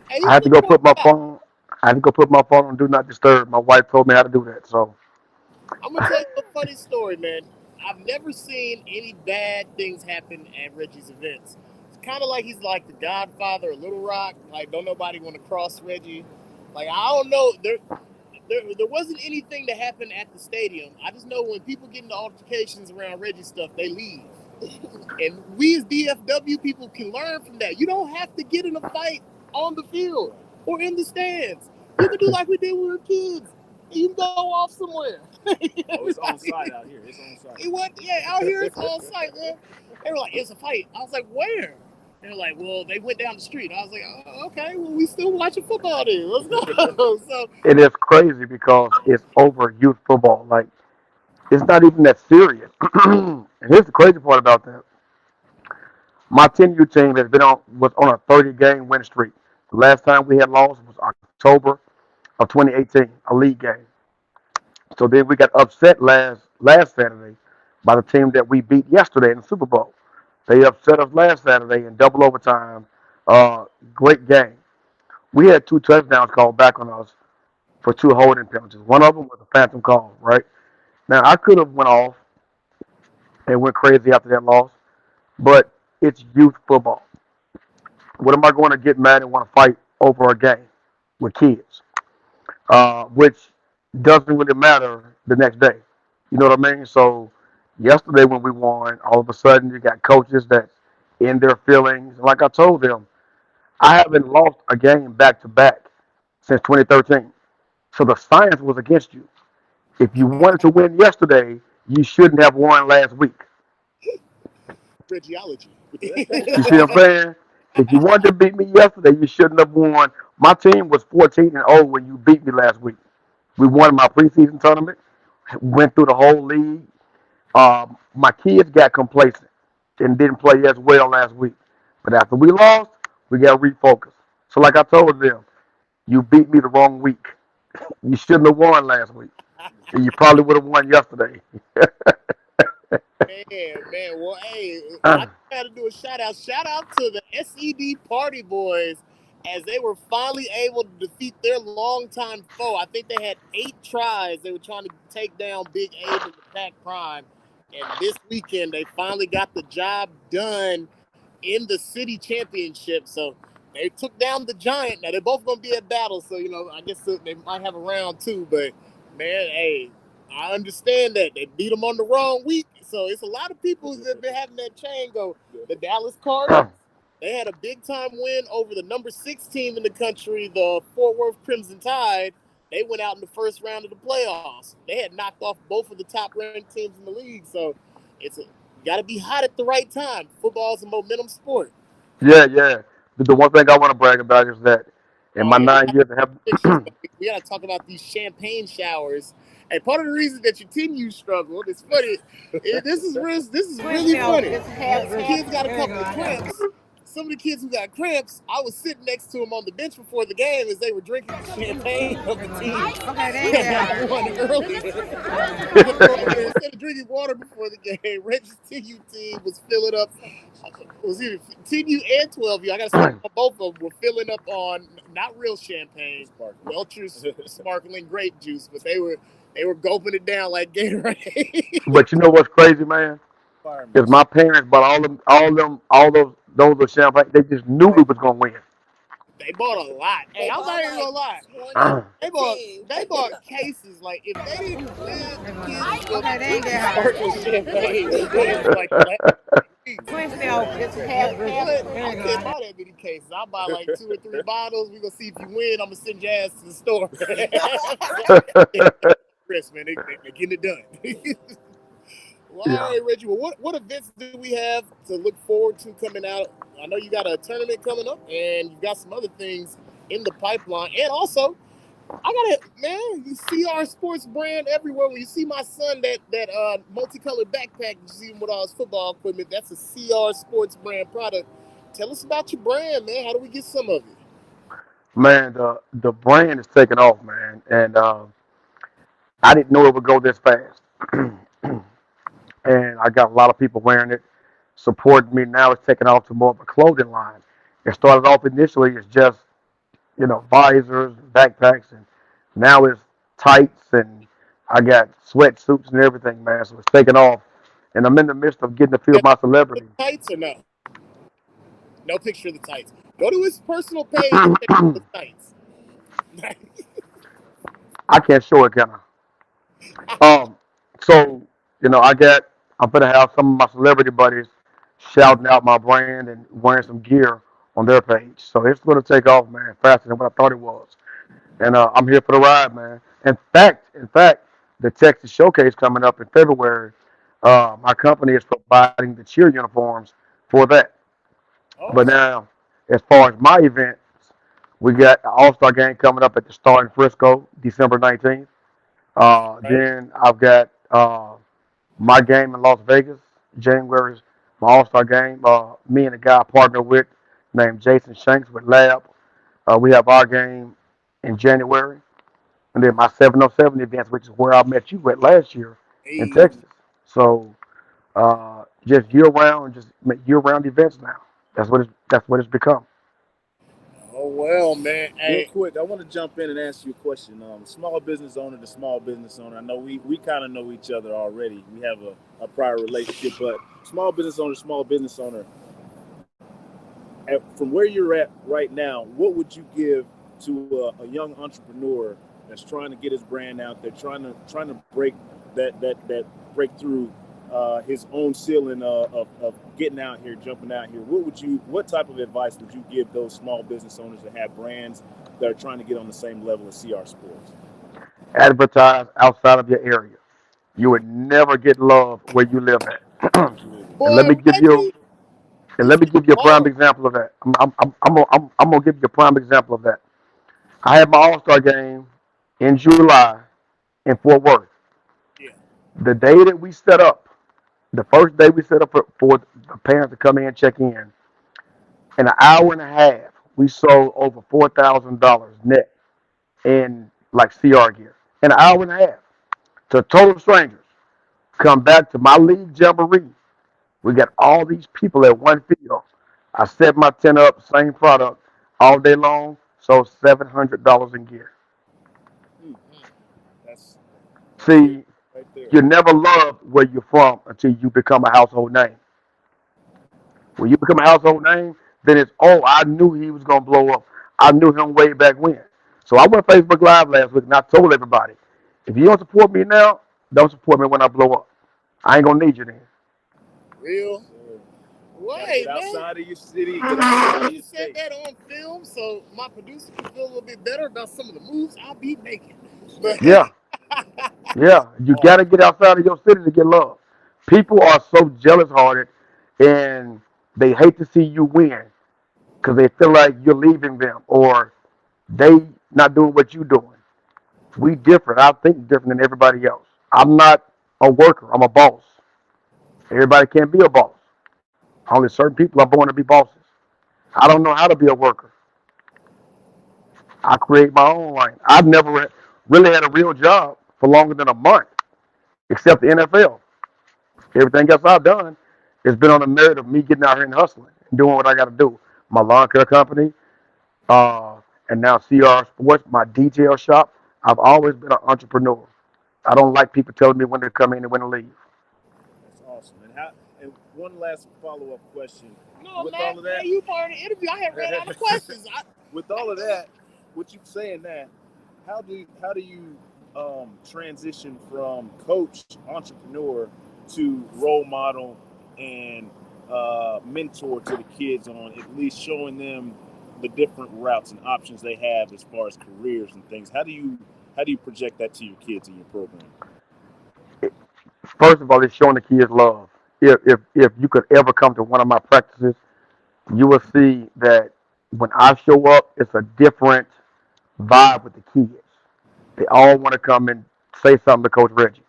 Hey, I had to go put my phone. On Do Not Disturb. My wife told me how to do that. So I'm gonna tell you a funny story, man. I've never seen any bad things happen at Reggie's events. It's kind of like he's like the Godfather of Little Rock. Like, don't nobody want to cross Reggie. Like, I don't know. There wasn't anything that happened at the stadium. I just know when people get into altercations around Reggie stuff, they leave. And we as DFW people can learn from that. You don't have to get in a fight on the field or in the stands. You can do like we did when we were kids. You can go off somewhere. It's on site out here. It's on site. Out here it's on site, man. They were like, it's a fight. I was like, where? They're like, well, they went down the street. I was like, oh, okay, well, we still watching football then. Let's go. So it is crazy because it's over youth football. Like, it's not even that serious. And here's the crazy part about that. My 10U team was on a 30-game win streak. The last time we had lost was October of 2018, a league game. So then we got upset last Saturday by the team that we beat yesterday in the Super Bowl. They upset us last Saturday in double overtime. Great game. We had 2 touchdowns called back on us for 2 holding penalties. One of them was a phantom call, right? Now, I could have went off and went crazy after that loss, but it's youth football. What am I going to get mad and want to fight over a game with kids? Which doesn't really matter the next day. You know what I mean? So yesterday when we won, all of a sudden you got coaches that's in their feelings. Like I told them, I haven't lost a game back to back since 2013. So the science was against you. If you wanted to win yesterday, you shouldn't have won last week. Regiology. You see what I'm saying? If you wanted to beat me yesterday, you shouldn't have won. My team was 14-0 when you beat me last week. We won my preseason tournament, went through the whole league. My kids got complacent and didn't play as well last week. But after we lost, we got to refocus. So like I told them, you beat me the wrong week. You shouldn't have won last week. And you probably would have won yesterday. Man. Well, hey, I got to do a shout out. Shout out to the SED Party Boys as they were finally able to defeat their longtime foe. I think they had 8 tries. They were trying to take down Big Abe and the Pac Prime. And this weekend, they finally got the job done in the city championship. So they took down the Giant. Now, they're both going to be at battle. So, I guess they might have a round 2. But, man, hey, I understand that. They beat them on the wrong week. So it's a lot of people that have been having that chain go. The Dallas Cardinals, they had a big-time win over the number 6 team in the country, the Fort Worth Crimson Tide. They went out in the first round of the playoffs. They had knocked off both of the top-ranked teams in the league. So you got to be hot at the right time. Football is a momentum sport. Yeah. The one thing I want to brag about is that in my 9 years of having... We got to talk about these champagne showers. And part of the reason that your 10U struggled, it's funny. This is really funny. The kids got a couple of cramps. some of the kids who got cramps, I was sitting next to them on the bench before the game as they were drinking champagne of the team that won earlier. Instead of drinking water before the game, Reggie's TU team was filling up. It was either TU and 12U. I got to say, both of them were filling up on not real champagne, Welch's sparkling grape juice, but they were gulping it down like Gatorade. But you know what's crazy, man? Is my parents bought those of champagne. They just knew we was gonna win. They bought a lot. Hey, I'm not even gonna lie. They bought cases. Like if they didn't win, the kids would sparkling champagne. Like I can't buy that many cases. I'll buy like 2 or 3 bottles. We gonna see if you win. I'm gonna send your ass to the store. Chris, man, they getting it done. Well, all right, Reggie. Well, what events do we have to look forward to coming out? I know you got a tournament coming up, and you've got some other things in the pipeline. And also, you see our sports brand everywhere. When you see my son, that multicolored backpack, you see him with all his football equipment, that's a CR Sports brand product. Tell us about your brand, man. How do we get some of it? Man, the brand is taking off, man, and I didn't know it would go this fast. And I got a lot of people wearing it, supporting me. Now it's taking off to more of a clothing line. It started off initially as just, visors, backpacks, and now it's tights, and I got sweatsuits and everything, man. So it's taking off, and I'm in the midst of getting a few of my celebrities. Tights or no? No picture of the tights. Go to his personal page and check out the tights. I can't show it, can I? So I'm gonna have some of my celebrity buddies shouting out my brand and wearing some gear on their page. So it's gonna take off, man, faster than what I thought it was. And I'm here for the ride, man. In fact, the Texas Showcase coming up in February. My company is providing the cheer uniforms for that. But now, as far as my events, we got an All-Star game coming up at the Star in Frisco, December 19th. Then I've got my game in Las Vegas, January's my All-Star game. Me and a guy I partner with named Jason Shanks with Lab. We have our game in January. And then my 707 events, which is where I met you at last year in Texas. So just year-round events now. That's what it's become. Oh, well, man. Real quick, I want to jump in and ask you a question. Small business owner to small business owner. I know we kind of know each other already. We have a prior relationship, but small business owner, from where you're at right now, what would you give to a young entrepreneur that's trying to get his brand out there, trying to break that break through his own ceiling of getting out here, jumping out here? What type of advice would you give those small business owners that have brands that are trying to get on the same level as CR Sports? Advertise outside of your area. You would never get love where you live at. And let me give you a prime example of that. I'm gonna give you a prime example of that. I had my All-Star game in July in Fort Worth. The day that we set up, the first day we set up for the parents to come in and check in an hour and a half, we sold over $4,000 net in like CR gear. In an hour and a half to total strangers. Come back to my league jamboree. We got all these people at one field. I set my tent up, same product, all day long, sold $700 in gear. See, you never love where you're from until you become a household name. When you become a household name, then it's, I knew he was going to blow up. I knew him way back when. So I went Facebook Live last week and I told everybody, if you don't support me now, don't support me when I blow up. I ain't going to need you then. Real? Right, man. Outside of your city. You said that on film, so my producer can feel a little bit better about some of the moves I'll be making. Yeah. Yeah. You got to get outside of your city to get love. People are so jealous-hearted and they hate to see you win because they feel like you're leaving them or they not doing what you're doing. We different. I think different than everybody else. I'm not a worker. I'm a boss. Everybody can't be a boss. Only certain people are born to be bosses. I don't know how to be a worker. I create my own lane. I've never really had a real job for longer than a month, except the NFL. Everything else I've done has been on the merit of me getting out here and hustling and doing what I got to do. My lawn care company, uh, and now CR Sports, my detail shop. I've always been an entrepreneur. I don't like people telling me when to come in and when to leave. That's awesome. And one last follow up question. No, With Matt, all of that, man, you part of the interview. I had ran out of questions. with all of that, what you saying that, how do you transition from coach, entrepreneur to role model and mentor to the kids on at least showing them the different routes and options they have as far as careers and things? How do you project that to your kids in your program? First of all, it's showing the kids love. If you could ever come to one of my practices, you will see that when I show up, it's a different vibe with the kids. They all want to come and say something to Coach Reggie.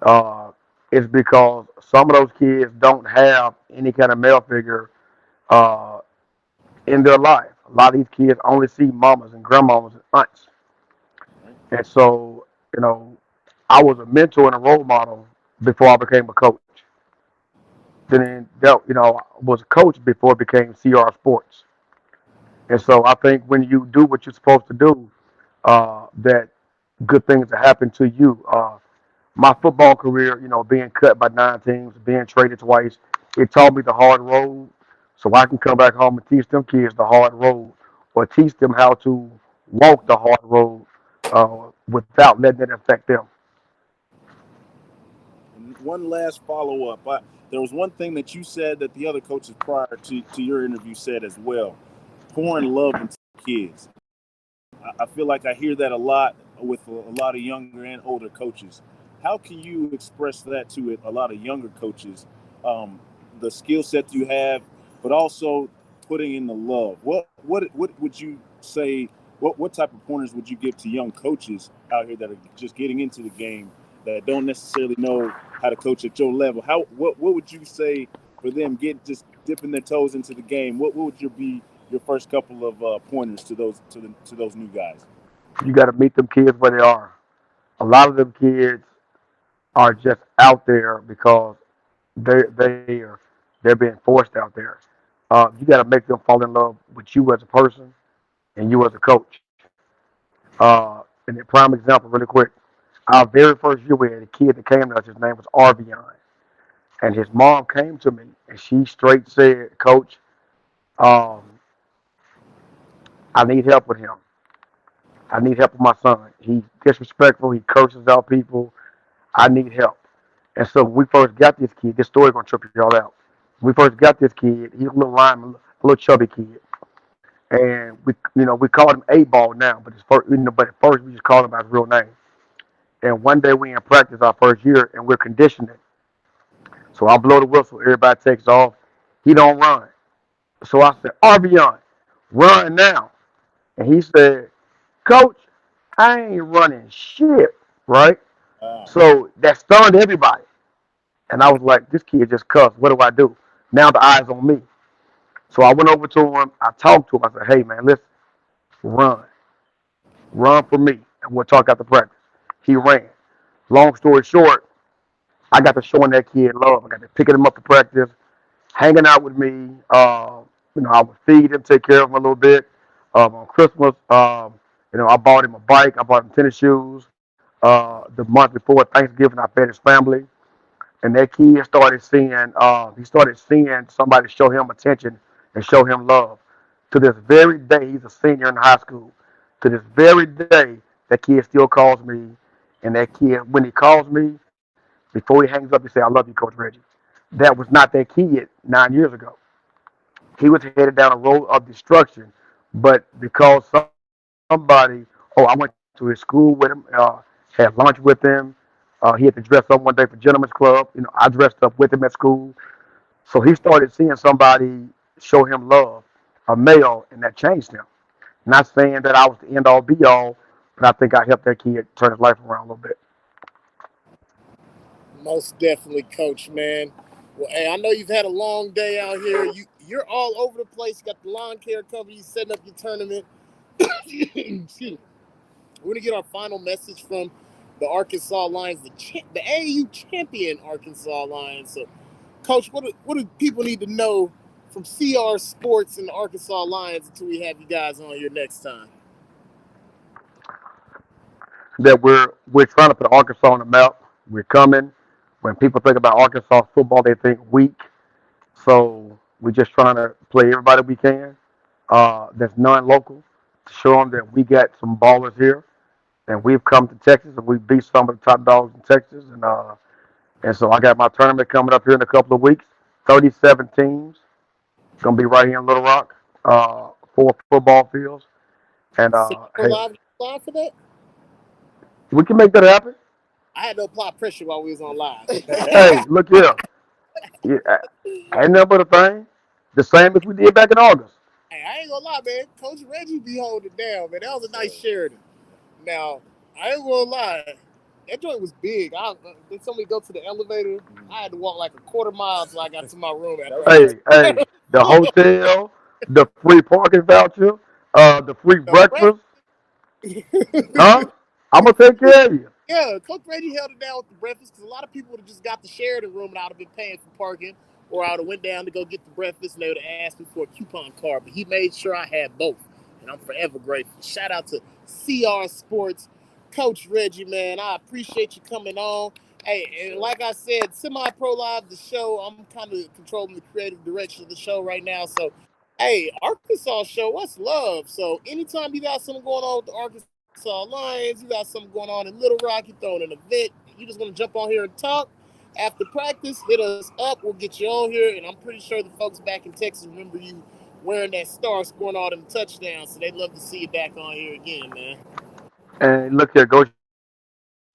Uh, it's because some of those kids don't have any kind of male figure uh, in their life. A lot of these kids only see mamas and grandmamas and aunts. And so, you know, I was a mentor and a role model before I became a coach. Then, I was a coach before I became CR Sports. And so I think when you do what you're supposed to do, that good things will happen to you. My football career, being cut by 9 teams, being traded twice, it taught me the hard road. So I can come back home and teach them kids the hard road, or teach them how to walk the hard road without letting it affect them. And one last follow up. There was one thing that you said that the other coaches prior to your interview said as well, pouring love into kids. I feel like I hear that a lot with a lot of younger and older coaches. How can you express that to a lot of younger coaches? The skill set you have, but also putting in the love. What would you say? What type of pointers would you give to young coaches out here that are just getting into the game that don't necessarily know how to coach at your level? What would you say for them just dipping their toes into the game? What would be your first couple of pointers to those new guys? You got to meet them kids where they are. A lot of them kids are just out there because they're being forced out there. You got to make them fall in love with you as a person and you as a coach. And a prime example, really quick. Our very first year, we had a kid that came to us. His name was Arvion, and his mom came to me and she straight said, "Coach, um, I need help with him. I need help with my son. He's disrespectful. He curses out people. I need help." And so when we first got this kid, this story gonna trip y'all out. When we first got this kid, he's a little lineman, a little chubby kid, and we called him A Ball now, but but at first we just called him by his real name. And one day we in practice our first year, and we're conditioning. So I blow the whistle, everybody takes off. He don't run. So I said, Arvion, run now. And he said, Coach, I ain't running shit, right? So that stunned everybody. And I was like, this kid just cussed. What do I do? Now the eye's on me. So I went over to him. I talked to him. I said, hey, man, listen, run. Run for me. And we'll talk after practice. He ran. Long story short, I got to showing that kid love. I got to picking him up for practice, hanging out with me. I would feed him, take care of him a little bit. On Christmas, I bought him a bike. I bought him tennis shoes. The month before Thanksgiving, I fed his family. And that kid started seeing somebody show him attention and show him love. To this very day, he's a senior in high school. To this very day, that kid still calls me. And that kid, when he calls me, before he hangs up, he say, I love you, Coach Reggie. That was not that kid 9 years ago. He was headed down a road of destruction. But because somebody, I went to his school with him, had lunch with him. He had to dress up one day for Gentlemen's Club. I dressed up with him at school. So he started seeing somebody show him love, a male, and that changed him. Not saying that I was the end all be all, but I think I helped that kid turn his life around a little bit. Most definitely, Coach, man. Well, hey, I know you've had a long day out here. you're all over the place. You got the lawn care company setting up your tournament. Excuse me. We're going to get our final message from the Arkansas Lions, the AAU champion Arkansas Lions. So, Coach, what do people need to know from CR Sports and the Arkansas Lions until we have you guys on here next time? That we're trying to put Arkansas on the map. We're coming. When people think about Arkansas football, they think weak. So we're just trying to play everybody we can. That's non-local to show them that we got some ballers here, and we've come to Texas and we beat some of the top dogs in Texas. And so I got my tournament coming up here in a couple of weeks. 37 teams. It's gonna be right here in Little Rock. 4 football fields. And hey, Live for that? we can make that happen. I had to apply pressure while we was on live. Hey, look here. Yeah, ain't nothing but a thing. The same as we did back in August. Hey, I ain't gonna lie, man. Coach Reggie be holding it down, man. That was a nice Sheridan. Now, I ain't gonna lie. That joint was big. Did somebody go to the elevator? I had to walk like a quarter mile till I got to my room. Hey, the hotel, the free parking voucher, the free breakfast. Huh? I'm gonna take care of you. Yeah, Coach Reggie held it down with the breakfast because a lot of people would have just got the Sheridan room and I would have been paying for parking, or I would have went down to go get the breakfast and they would have asked me for a coupon card. But he made sure I had both, and I'm forever grateful. Shout out to CR Sports, Coach Reggie, man. I appreciate you coming on. Hey, and like I said, Semi-Pro Live, the show, I'm kind of controlling the creative direction of the show right now. So, hey, Arkansas show us love. So anytime you got something going on with the Arkansas Lions, you got something going on in Little Rock, you throwing an event, you just want to jump on here and talk after practice, hit us up, we'll get you on here, and I'm pretty sure the folks back in Texas remember you wearing that star, scoring all them touchdowns, so they'd love to see you back on here again, man. And look here, go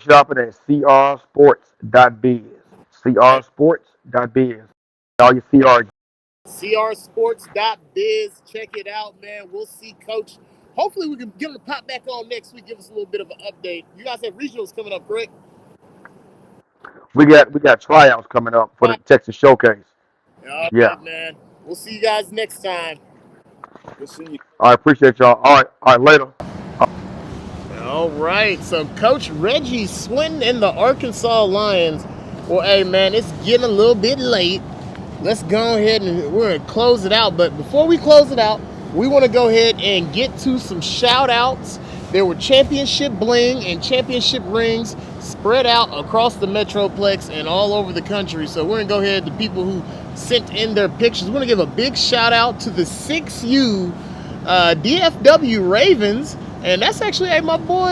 shopping at crsports.biz. crsports.biz. All your CR. crsports.biz. Check it out, man. We'll see Coach. Hopefully we can get him to pop back on next week, give us a little bit of an update. You guys have regionals coming up, correct? We got tryouts coming up for the Texas Showcase. All Yeah. right, man. We'll see you guys next time. We'll see you. I appreciate y'all. All right, later. All right, so Coach Reggie Swinton and the Arkansas Lions. Well, hey, man, it's getting a little bit late. Let's go ahead and we're going to close it out. But before we close it out, we want to go ahead and get to some shout outs. There were championship bling and championship rings spread out across the Metroplex and all over the country. So we're going to go ahead to people who sent in their pictures. We're going to give a big shout out to the 6U DFW Ravens. And that's actually, hey, my boy,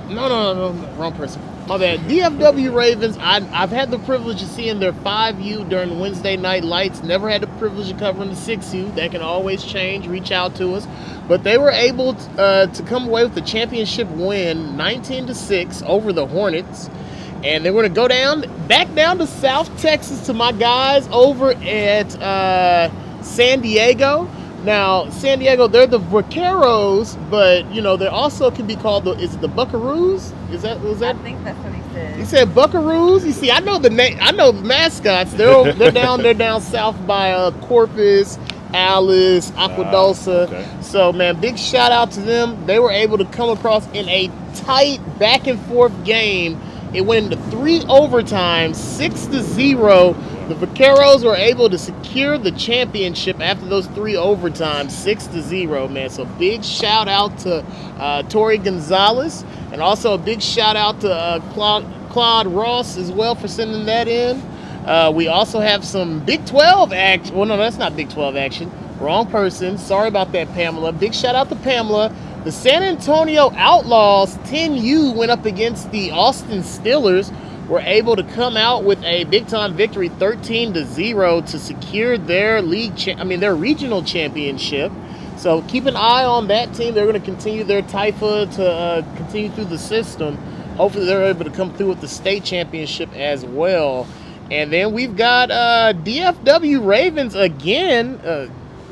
no, wrong person. My bad. DFW Ravens, I've had the privilege of seeing their 5U during Wednesday night lights. Never had the privilege of covering the 6U. That can always change. Reach out to us. But they were able to come away with the championship win, 19-6 over the Hornets. And they're going to go back down to South Texas to my guys over at San Diego. Now, San Diego, they're the Vaqueros, but, you know, they also can be called is it the Buckaroos? Was that? I think that's what he said. He said Buckaroos. You see, I know the name. I know the mascots. They're down south by Corpus, Alice, Aquadulsa. Okay. So, man, big shout out to them. They were able to come across in a tight back and forth game. It went into 3 overtimes, 6-0. The Vaqueros were able to secure the championship after those 3 overtimes, 6-0, man. So big shout out to Tori Gonzalez, and also a big shout out to Claude Ross as well for sending that in. We also have some Big 12 action. Well, no, that's not Big 12 action. Wrong person. Sorry about that, Pamela. Big shout out to Pamela. The San Antonio Outlaws 10U went up against the Austin Steelers. Were able to come out with a big-time victory, 13-0, to secure their their regional championship. So keep an eye on that team. They're going to continue their Taifa to continue through the system. Hopefully they're able to come through with the state championship as well. And then we've got DFW Ravens again.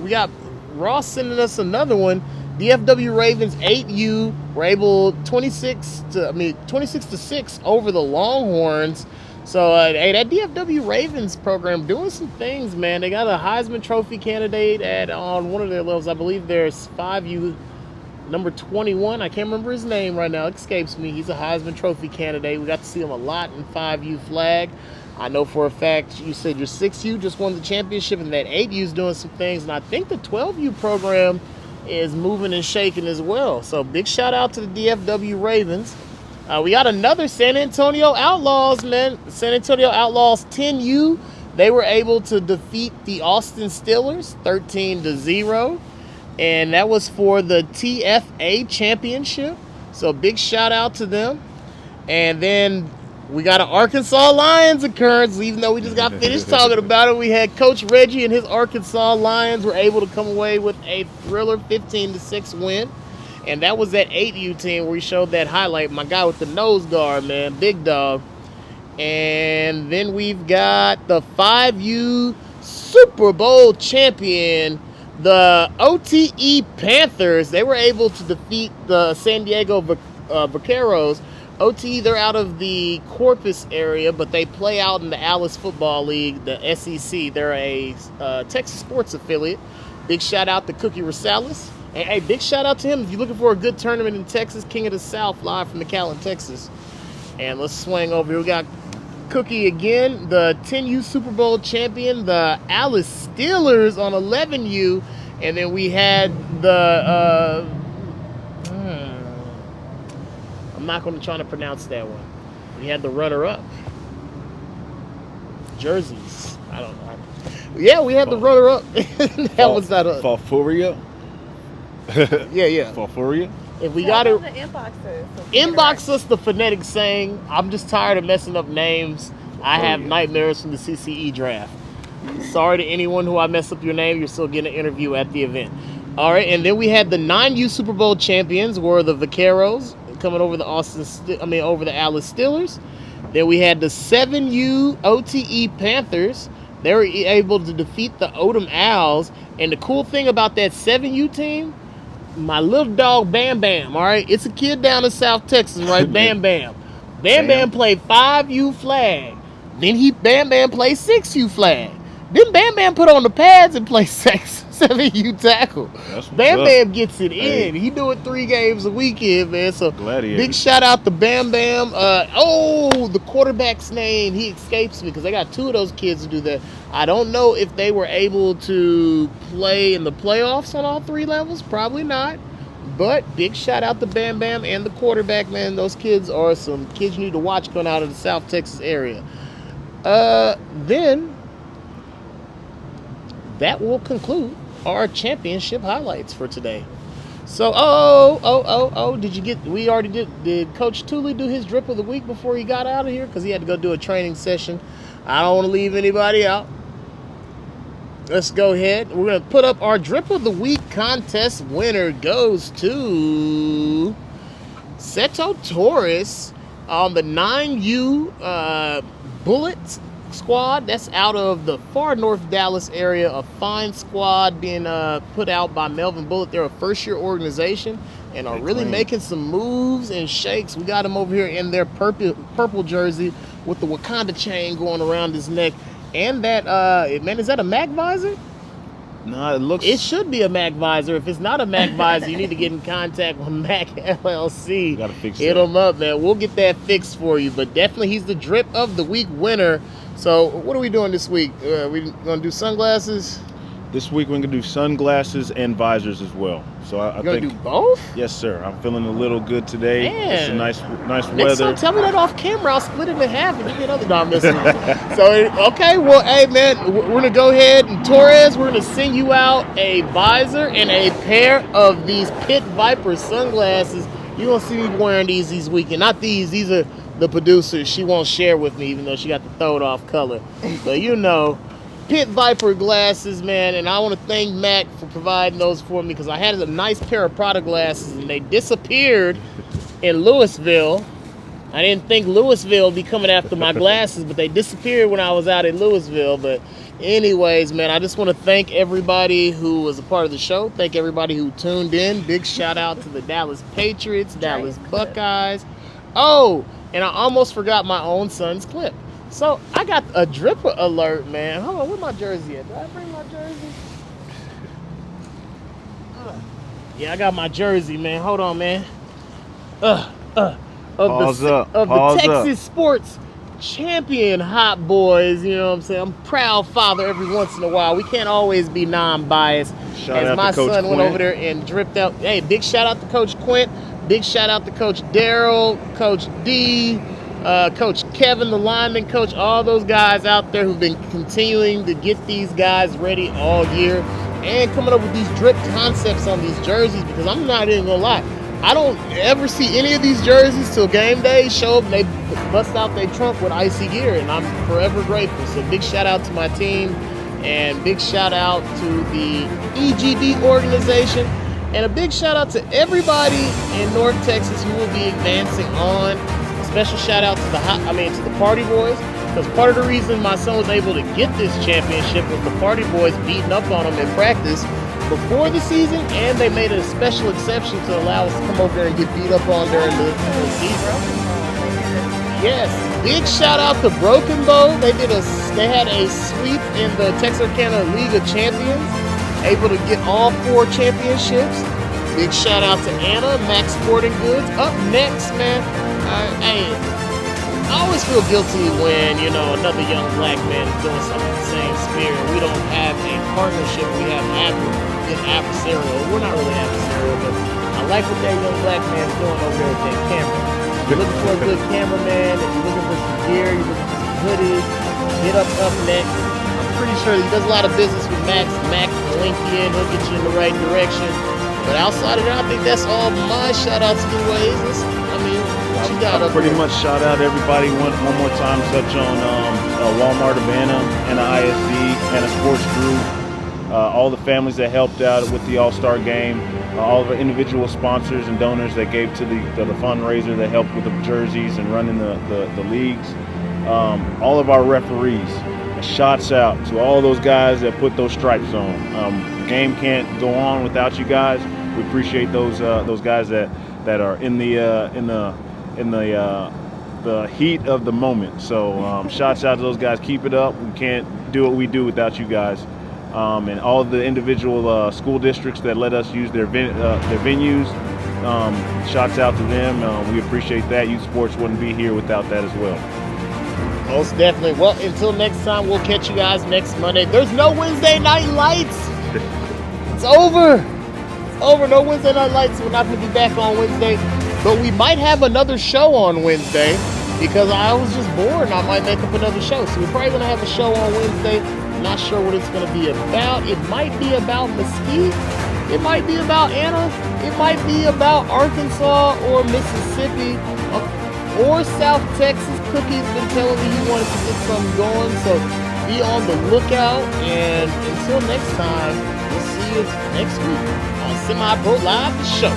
We got Ross sending us another one. DFW Ravens 8U were able 26-6 over the Longhorns So, hey, that DFW Ravens program doing some things, man. They got a Heisman Trophy candidate on one of their levels. I believe there's 5U number 21. I can't remember his name right now. It escapes me. He's a Heisman Trophy candidate. We got to see him a lot in 5U flag. I know for a fact you said your 6U just won the championship, and that 8U's doing some things. And I think the 12U program is moving and shaking as well. So big shout out to the DFW Ravens. We got another San Antonio Outlaws, man. San Antonio Outlaws 10U. They were able to defeat the Austin Steelers 13-0. And that was for the TFA championship. So big shout out to them. And then we got an Arkansas Lions occurrence, even though we just got finished talking about it. We had Coach Reggie and his Arkansas Lions were able to come away with a thriller 15-6 win. And that was that 8U team where we showed that highlight. My guy with the nose guard, man, big dog. And then we've got the 5U Super Bowl champion, the OTE Panthers. They were able to defeat the San Diego Vaqueros. OTE, they're out of the Corpus area, but they play out in the Alice Football League, the SEC. They're a Texas sports affiliate. Big shout out to Cookie Rosales. And hey, big shout out to him if you're looking for a good tournament in Texas. King of the South, live from McAllen, Texas. And let's swing over here. We got Cookie again, the 10U Super Bowl champion, the Alice Steelers on 11U. And then we had the, I'm not going to try to pronounce that one. We had the runner-up. Jerseys. I don't know. Yeah, we had the runner-up. That was not a... Falfuria? Yeah. Falfuria? If we got to Inbox us the phonetic saying, I'm just tired of messing up names. I have nightmares from the CCE draft. Sorry to anyone who I mess up your name. You're still getting an interview at the event. All right, and then we had the 9U Super Bowl champions were the Vaqueros coming over the over the Alice Steelers. Then we had the 7U OTE Panthers. They were able to defeat the Odom Owls. And the cool thing about that 7U team, my little dog Bam Bam, all right? It's a kid down in South Texas, right? Bam Bam. Bam Bam played 5U flag. Then Bam Bam played 6U flag. Then Bam Bam put on the pads and played 7U tackle. Bam Bam gets it in. He doing 3 games a weekend, man. So big shout out to Bam Bam. The quarterback's name, he escapes me because I got 2 of those kids to do that. I don't know if they were able to play in the playoffs on all 3 levels. Probably not. But big shout out to Bam Bam and the quarterback, man. Those kids are some kids you need to watch coming out of the South Texas area. Then that will conclude our championship highlights for today. So, did Coach Tooley do his drip of the week before he got out of here? Because he had to go do a training session. I don't want to leave anybody out. Let's go ahead. We're going to put up our drip of the week contest. Winner goes to Seto Torres on the 9U Bullet squad. That's out of the far north Dallas area. A fine squad being put out by Melvin Bullet. They're a first-year organization and are really making some moves and shakes. We got them over here in their purple jersey with the Wakanda chain going around his neck. And that, man, is that a Mac visor? No, it should be a Mac visor. If it's not a Mac visor, you need to get in contact with Mac LLC. Gotta fix Hit them up, man. We'll get that fixed for you. But definitely, he's the drip of the week winner. So, what are we doing this week? We gonna do sunglasses? This week we're gonna do sunglasses and visors as well. So I You're think gonna do both? Yes, sir. I'm feeling a little good today. Man. It's a nice Next weather. time, tell me that off camera. I'll split it in half and give you another dime message. So, okay, well, hey, man, we're going to go ahead and Torres, we're going to send you out a visor and a pair of these Pit Viper sunglasses. You're going to see me wearing these weekend. Not these are the producers. She won't share with me, even though she got the throw it off color. But you know, Pit Viper glasses, man, and I want to thank Mac for providing those for me because I had a nice pair of Prada glasses and they disappeared in Louisville. I didn't think Louisville would be coming after my glasses, but they disappeared when I was out in Louisville. But anyways, man, I just want to thank everybody who was a part of the show. Thank everybody who tuned in. Big shout out to the Dallas Patriots, Dallas Buckeyes. Oh, and I almost forgot my own son's clip. So I got a drip alert, man. Hold on, where's my jersey at? Did I bring my jersey? Yeah, I got my jersey, man. Hold on, man. Pause up. Of Pause the up. Texas Sports Champion Hot Boys, you know what I'm saying? I'm a proud father every once in a while. We can't always be non-biased. Shout As out my to Coach son went Quint. over there and dripped out. Hey, big shout out to Coach Quint. Big shout out to Coach Daryl, Coach D, Coach Kevin, the lineman coach, all those guys out there who've been continuing to get these guys ready all year and coming up with these drip concepts on these jerseys, because I'm not even gonna lie, I don't ever see any of these jerseys till game day show up and they bust out their trunk with icy gear, and I'm forever grateful. So big shout out to my team and big shout out to the EGD organization. And a big shout out to everybody in North Texas who will be advancing on. A special shout out to the Party Boys, because part of the reason my son was able to get this championship was the Party Boys beating up on him in practice before the season, and they made a special exception to allow us to come over there and get beat up on during the season. Yes, big shout out to Broken Bow. They had a sweep in the Texarkana League of Champions, able to get all 4 championships. Big shout out to Anna, Max Sporting Goods. Up next, man, I always feel guilty when, another young black man is doing something in the same spirit. We don't have a partnership. We have adversarial. We're not really adversarial, but I like what that young black man's doing over there with that camera. If you're looking for a good cameraman, if you're looking for some gear, you're looking for some hoodies, hit up next. I'm pretty sure he does a lot of business with Max. Max will link you in, he'll get you in the right direction. But outside of that, I think that's all my shout outs to Oasis. What you got up Pretty there? much shout out everybody one more time. Touch on Walmart of Anna, Anna ISD, Anna Sports Group, all the families that helped out with the All-Star Game, all of the individual sponsors and donors that gave to the fundraiser that helped with the jerseys and running the leagues, all of our referees. Shots out to all those guys that put those stripes on. The game can't go on without you guys. We appreciate those guys that are in the heat of the moment. So shots out to those guys. Keep it up. We can't do what we do without you guys. And all of the individual school districts that let us use their venues. Shots out to them. We appreciate that. Youth Sports wouldn't be here without that as well. Most definitely. Well, until next time, we'll catch you guys next Monday. There's no Wednesday Night Lights. It's over. It's over. No Wednesday Night Lights. We're not going to be back on Wednesday. But we might have another show on Wednesday because I was just bored and I might make up another show. So we're probably going to have a show on Wednesday. I'm not sure what it's going to be about. It might be about Mesquite. It might be about Anna. It might be about Arkansas or Mississippi. Or South Texas. Cookie's been telling me he wanted to get something going, so be on the lookout. And until next time, we'll see you next week on Semi Pro Live, the show.